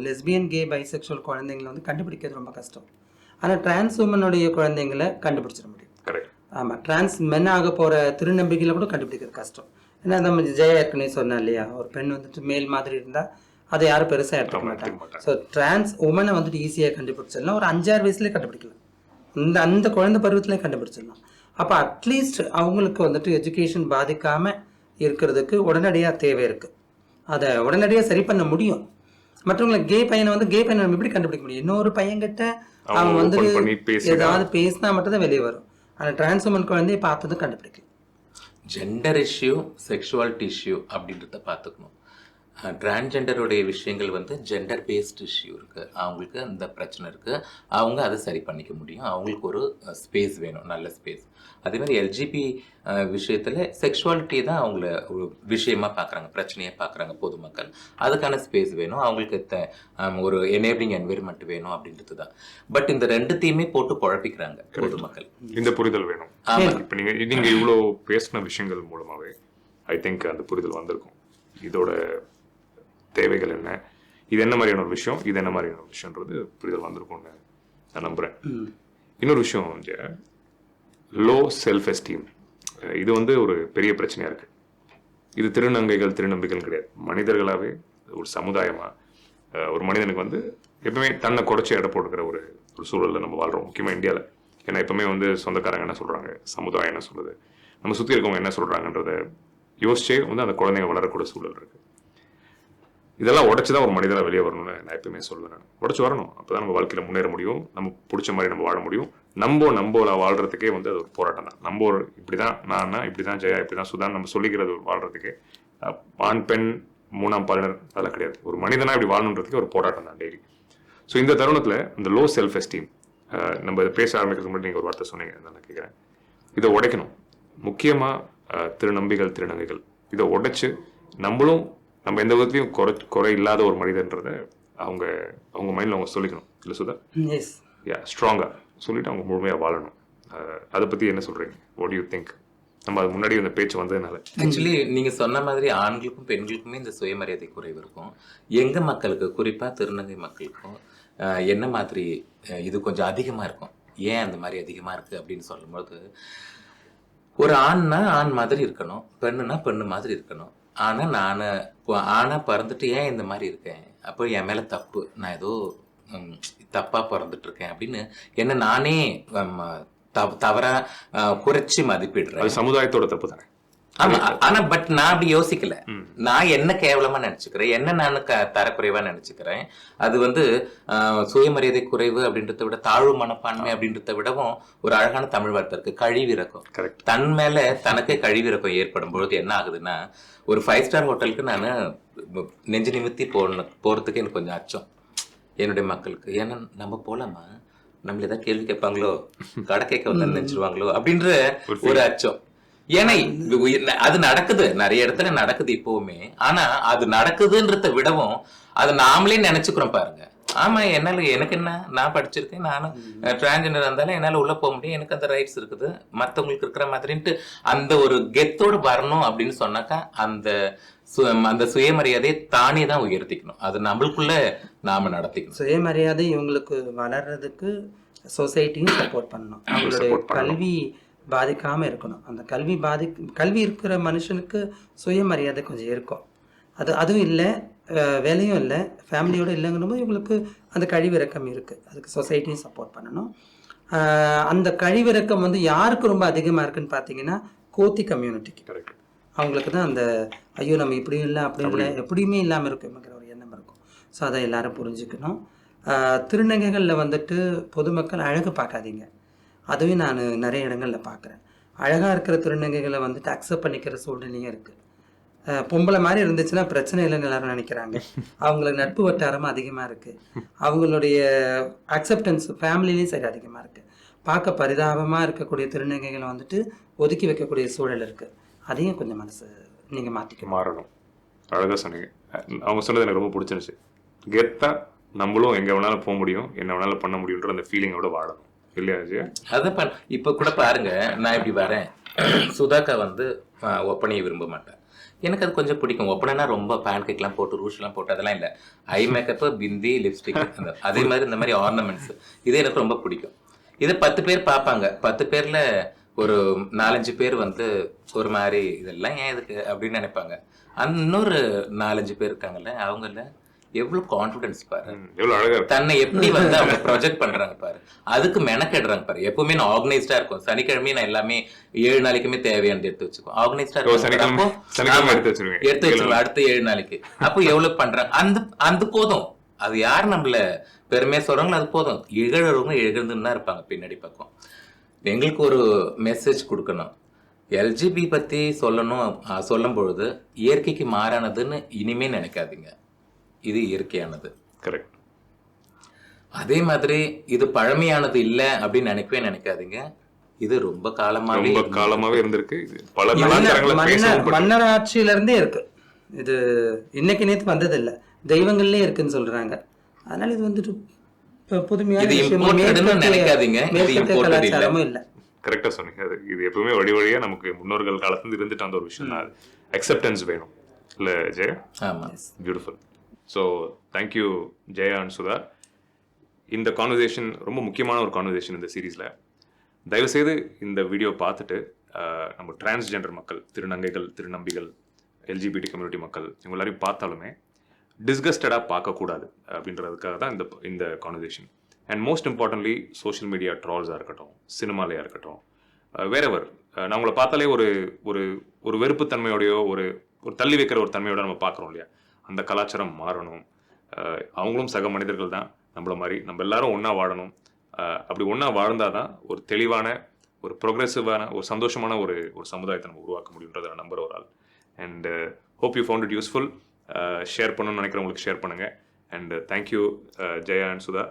லெஸ்பியன், கே, பைசெக்சுவல் குழந்தைங்களை வந்து கண்டுபிடிக்கிறது ரொம்ப கஷ்டம். ஆனால் டிரான்ஸ் உமனுடைய குழந்தைங்களை கண்டுபிடிச்சிட முடியும். ஆமாம், டிரான்ஸ் மென் ஆக போகிற திருநம்பிக்கையில் கூட கண்டுபிடிக்கிறது கஷ்டம். ஏன்னா நம்ம ஜெயா ஏற்கனவே சொன்னா இல்லையா, ஒரு பெண் வந்துட்டு மேல் மாதிரி இருந்தால் அதை யாரும் பெருசாக எடுத்துக்க மாட்டாங்க. ஸோ டிரான்ஸ் உமனை வந்துட்டு ஈஸியாக கண்டுபிடிச்சிடலாம், ஒரு 5-6 வயசுலேயே கண்டுபிடிக்கலாம், அந்த குழந்தை பருவத்திலே கண்டுபிடிச்சிடலாம். அப்போ அட்லீஸ்ட் அவங்களுக்கு வந்துட்டு எஜுகேஷன் பாதிக்காமல் இருக்கிறதுக்கு உடனடியாக தேவை இருக்குது. அதை உடனடியாக சரி பண்ண முடியும். மற்றவங்களை கே பையனை நம்ம எப்படி கண்டுபிடிக்க முடியும்? இன்னொரு பையன்கிட்ட அவன் வந்து ஏதாவது பேசினா மட்டும்தான் வெளியே வரும். ஆனால் டிரான்ஸ் உமன் குழந்தைய பார்த்ததும் கண்டுபிடிக்கலாம். ஜெண்டர் இஷ்யூ, செக்ஷுவாலிட்டி இஷ்யூ அப்படின்றத பார்த்துக்கணும். டிரான்ஸ்ஜெண்டருடைய விஷயங்கள் வந்து ஜெண்டர் பேஸ்ட் இஷ்யூ இருக்குது, அவங்களுக்கு அந்த பிரச்சனை இருக்குது, அவங்க அதை சரி பண்ணிக்க முடியும். அவங்களுக்கு ஒரு ஸ்பேஸ் வேணும், நல்ல ஸ்பேஸ். அதே மாதிரி எல்ஜிபி விஷயத்தில் செக்ஷுவாலிட்டி தான் அவங்கள ஒரு விஷயமாக பார்க்குறாங்க, பிரச்சனையாக பார்க்குறாங்க பொதுமக்கள். அதுக்கான ஸ்பேஸ் வேணும், அவங்களுக்கு ஒரு எனேபிளிங் என்விரான்மெண்ட் வேணும் அப்படின்றது தான். பட் இந்த ரெண்டுத்தையுமே போட்டு குழப்பிக்கிறாங்க பொதுமக்கள். இந்த புரிதல் வேணும். இப்போ நீங்கள் இவ்வளோ பேசின விஷயங்கள் மூலமாகவே ஐ திங்க் அந்த புரிதல் வந்திருக்கும். இதோட தேவைகள் என்ன, இது என்ன மாதிரியான ஒரு விஷயம், இது என்ன மாதிரியான ஒரு விஷயன்றது புரிதல் வந்திருக்கும்னு நான் நம்புகிறேன். இன்னொரு விஷயம் வந்து லோ செல்ஃப் எஸ்டீம், இது வந்து ஒரு பெரிய பிரச்சனையாக இருக்குது. இது திருநம்பிக்கைகள் கிடையாது, மனிதர்களாகவே ஒரு சமுதாயமாக ஒரு மனிதனுக்கு வந்து எப்பவுமே தன்னை குறைச்சி எடை போட்டுக்கிற ஒரு சூழலில் நம்ம வாழ்கிறோம், முக்கியமாக இந்தியாவில். ஏன்னா எப்பவுமே வந்து சொந்தக்காரங்க என்ன சொல்கிறாங்க, சமுதாயம் என்ன சொல்லுது, நம்ம சுற்றி இருக்கவங்க என்ன சொல்கிறாங்கன்றத யோசிச்சே வந்து அந்த குழந்தைங்க வளரக்கூடிய சூழல் இருக்குது. இதெல்லாம் உடச்சி தான் ஒரு மனிதனை வெளியே வரணும்னு நான் எப்பவுமே சொல்லுவேன். உடச்சி வரணும், அப்போ தான் நம்ம வாழ்க்கையில் முன்னேற முடியும், நம்ம பிடிச்ச மாதிரி நம்ம வாழ முடியும். நம்ம வாழ்கிறதுக்கே வந்து அது ஒரு போராட்டம் தான். நம்ம இப்படி தான், நான் இப்படி தான், ஜெயா இப்படி தான், சுதான் நம்ம சொல்லிக்கிறது வாழ்கிறதுக்கே ஆண் பெண் 3ஆம் பாலினர் அதெல்லாம் கிடையாது. ஒரு மனிதனாக இப்படி வாழணுன்றதுக்கே ஒரு போராட்டம் தான் டெய்லி. ஸோ இந்த தருணத்தில் இந்த லோ செல்ஃப் எஸ்டீம், நம்ம இதை பேச ஆரம்பிக்கிறதுக்கு முன்னாடி நீங்கள் ஒரு வார்த்தை சொன்னீங்க, நான் கேட்குறேன். இதை உடைக்கணும். முக்கியமாக திருநங்கைகள் இதை உடைச்சு நம்ம எந்த விதத்துலையும் குறை இல்லாத ஒரு மனிதன்றதை அவங்க மைண்டில் அவங்க சொல்லிக்கணும். இல்லை சுதா? ஸ்ட்ராங்காக சொல்லிட்டு அவங்க முழுமையாக வாழணும். அதை பற்றி என்ன சொல்கிறீங்க? What you think? நம்ம அது முன்னாடி இந்த பேச்சு வந்ததுனால. ஆக்சுவலி நீங்க சொன்ன மாதிரி ஆண்களுக்கும் பெண்களுக்குமே இந்த சுயமரியாதை குறைவு இருக்கும். எங்க மக்களுக்கு, குறிப்பா திருநங்கை மக்களுக்கும் என்ன மாதிரி இது கொஞ்சம் அதிகமா இருக்கும். ஏன் அந்த மாதிரி அதிகமா இருக்கு அப்படின்னு சொல்லும்போது, ஒரு ஆண்னா ஆண் மாதிரி இருக்கணும், பெண்ணுனா பெண்ணு மாதிரி இருக்கணும். ஆனா நானு ஆணா பிறந்துட்டு ஏன் இந்த மாதிரி இருக்கேன், அப்போ என் மேல தப்பு, நான் ஏதோ தப்பா பிறந்துட்டு இருக்கேன் அப்படின்னு என்ன நானே தவறா குறைச்சி மதிப்பிடுறேன். அது சமுதாயத்தோட தப்பு தானே. ஆமா, ஆனா பட் நான் அப்படி யோசிக்கல. நான் என்ன கேவலமா நினைச்சுக்கிறேன், என்ன நான் தரக்குறைவா நினைச்சுக்கிறேன். அது வந்து சுயமரியாதை குறைவு அப்படின்றத விட தாழ்வு மனப்பான்மை அப்படின்றத விடவும் ஒரு அழகான தமிழ் வார்த்தை இருக்கு, கழிவிறக்கம். தன் மேல தனக்கே கழிவிறக்கம் ஏற்படும் பொழுது என்ன ஆகுதுன்னா, ஒரு 5 ஸ்டார் ஹோட்டலுக்கு நான் நெஞ்சு நிமித்தி போறதுக்கு எனக்கு கொஞ்சம் அச்சம் என்னுடைய மக்களுக்கு. ஏன்னா நம்ம போலாமா, நம்மள ஏதாவது கேள்வி கேட்பாங்களோ, கடை கேட்க வந்து நினைச்சிருவாங்களோ அப்படின்ற ஒரு அச்சம். ஏன்னா அது நடக்குது, நிறைய இடத்துல நடக்குது இப்பவுமே. ஆனா அது நடக்குதுன்றத விடவும் அதை நாமளே நினைச்சுக்கிறோம் பாருங்க. ஆமா, என்னால எனக்கு என்ன, நான் படிச்சிருக்கேன், நானும் டிரான்ஸ்ஜெண்டர் இருந்தாலும் என்னால உள்ள போக முடியும், எனக்கு அந்த ரைட்ஸ் இருக்குது, மற்றவங்களுக்கு இருக்கிற மாதிரின்ட்டு அந்த ஒரு கெத்தோடு வரணும் அப்படின்னு சொன்னாக்கா அந்த சுயமரியாதையை தானே தான் உயர்த்திக்கணும். அது நம்மளுக்குள்ள நாம நடத்திக்கணும். சுயமரியாதை இவங்களுக்கு வளர்றதுக்கு சொசைட்டியும் சப்போர்ட் பண்ணணும். அவங்களுடைய கல்வி பாதிக்காமல் இருக்கணும். அந்த கல்வி இருக்கிற மனுஷனுக்கு சுயமரியாதை கொஞ்சம் இருக்கும். அதுவும் இல்லை, வேலையும் இல்லை, ஃபேமிலியோடு இல்லைங்கிறபோது இவங்களுக்கு அந்த கழிவிறக்கம் இருக்குது. அதுக்கு சொசைட்டியும் சப்போர்ட் பண்ணணும். அந்த கழிவிறக்கம் வந்து யாருக்கு ரொம்ப அதிகமாக இருக்குன்னு பார்த்தீங்கன்னா, கோத்தி கம்யூனிட்டிக்கு. அவங்களுக்கு தான் அந்த ஐயோ நம்ம இப்படியும் இல்லை அப்படியும் இல்லை எப்படியுமே இல்லாமல் இருக்குங்கிற ஒரு எண்ணம் இருக்கும். ஸோ அதை எல்லாரும் புரிஞ்சுக்கணும். திருநங்கைகளில் வந்துட்டு பொதுமக்கள் அழகு பார்க்காதீங்க. அதுவே நான் நிறைய இடங்களில் பார்க்குறேன். அழகாக இருக்கிற திருநங்கைகளை வந்துட்டு அக்செப்ட் பண்ணிக்கிற சூழ்நிலையும் இருக்குது. பொம்பளை மாதிரி இருந்துச்சுன்னா பிரச்சனை இல்லைன்னு எல்லாரும் நினைக்கிறாங்க. அவங்களுக்கு நட்பு வட்டாரமும் அதிகமாக இருக்குது. அவங்களுடைய அக்செப்டன்ஸ் ஃபேமிலிலையும் சரி அதிகமாக இருக்குது. பார்க்க பரிதாபமாக இருக்கக்கூடிய திருநங்கைகளை வந்துட்டு ஒதுக்கி வைக்கக்கூடிய சூழல் இருக்குது. அதையும் கொஞ்சம் மனசு நீங்கள் மாறணும். அழகாக சொன்னீங்க. அவங்க சொன்னது எனக்கு ரொம்ப பிடிச்சிருந்துச்சு. கெத்தா நம்மளும் எங்கே வேணாலும் போக முடியும், என்ன வேணாலும் பண்ண முடியுன்ற அந்த ஃபீலிங்கோட வாழணும் இல்லையா அஜய்? அதை இப்போ கூட பாருங்க, நான் இப்படி வரேன், சுதாக்கா வந்து ஒப்பனையை விரும்ப மாட்டேன். எனக்கு அது கொஞ்சம் பிடிக்கும். ஒப்பனைனா ரொம்ப பேன் கேக்லாம் போட்டு ரூஷ்லாம் போட்டு அதெல்லாம் இல்லை. ஐ மேக்கப்பு, பிந்தி, லிப்ஸ்டிக், அதே மாதிரி இந்த மாதிரி ஆர்னமெண்ட்ஸ் இது எனக்கு ரொம்ப பிடிக்கும். இதை 10 பேர் பார்ப்பாங்க. 10 பேர்ல ஒரு 4-5 பேர் வந்து ஒரு மாதிரி இதெல்லாம் ஏன் இதுக்கு அப்படின்னு நினைப்பாங்க. இன்னொரு 4-5 பேர் இருக்காங்கல்ல, அவங்கள எவ்வளவு கான்ஃபிடன்ஸ் பாரு, எவ்வளவு அழகா தன்னை எப்படி வந்து அவங்க ப்ரொஜெக்ட் பண்றாங்க பாரு, அதுக்கு மெனக்கெடுறாங்க பாரு. எப்பவுமே நான் ஆர்கனைஸ்டா இருக்கும். சனிக்கிழமையும் நான் எல்லாமே 7 நாளைக்குமே தேவையானது எடுத்து வச்சுக்கோ. ஆர்கனைஸ்டா இருக்கும், எடுத்து வச்சுக்கோ அடுத்த 7 நாளைக்கு. அப்போ எவ்வளவு பண்றாங்க, அந்த போதும். அது யார் நம்மள பெருமையா சொல்றாங்களோ அது போதும். இகழறவங்க இகழ்ந்துன்னு தான் இருப்பாங்க பின்னாடி பக்கம். எங்களுக்கு ஒரு மெசேஜ் கொடுக்கணும். எல்ஜிபி பத்தி சொல்லும் பொழுது இயற்கைக்கு மாறானதுன்னு இனிமே நினைக்காதீங்க. இது இயற்கையானது. கரெக்ட். அதே மாதிரி இது பழமையானது இல்லை அப்படின்னு நினைக்காதீங்க. இது ரொம்ப காலமாவே இருந்திருக்கு. பல மன்னர் ஆட்சியில இருந்தே இருக்கு. இது இன்னைக்கு நேத்து வந்தது இல்லை, தெய்வங்கள்லே இருக்குன்னு சொல்றாங்க. அதனால இது வந்துட்டு கரெக்டா சொன்னீங்க. இது எப்பவுமே வழியா நமக்கு முன்னோர்கள் காலத்துல இருந்துட்டு அந்த ஒரு விஷயம் தான். அக்செப்டன்ஸ் வேணும் இல்ல Jaya? Beautiful. So thank you Jaya and Sudha. இந்த கான்வர்சேஷன் ரொம்ப முக்கியமான ஒரு கான்வர்சேஷன் இந்த சீரீஸில். தயவுசெய்து இந்த வீடியோ பார்த்துட்டு நம்ம டிரான்ஸ்ஜெண்டர் மக்கள், திருநங்கைகள், திருநம்பிகள், எல்ஜிபிடி கம்யூனிட்டி மக்கள் இவங்க எல்லாரையும் பார்த்தாலுமே டிஸ்கஸ்டடாக பார்க்கக்கூடாது அப்படின்றதுக்காக தான் இந்த conversation. And most importantly social media ட்ரால்ஸாக இருக்கட்டும், சினிமாலையாக இருக்கட்டும், வேறவர் நான் உங்களை பார்த்தாலே ஒரு ஒரு வெறுப்புத்தன்மையோடையோ ஒரு தள்ளி வைக்கிற ஒரு தன்மையோட நம்ம பார்க்குறோம் இல்லையா? அந்த கலாச்சாரம் மாறணும். அவங்களும் சக மனிதர்கள் தான் நம்மள மாதிரி. நம்ம எல்லாரும் ஒன்றா வாழணும். அப்படி ஒன்றா வாழ்ந்தாதான் ஒரு தெளிவான, ஒரு ப்ரோக்ரெசிவான, ஒரு சந்தோஷமான ஒரு சமுதாயத்தை நம்ம உருவாக்க முடியுன்றதை நான் நம்புகிற ஒரு ஆள். And hope you found it useful. Share பண்ணணும்னு நினைக்கிறவங்களுக்கு ஷேர் பண்ணுங்கள். And thank you Jaya and Sudha.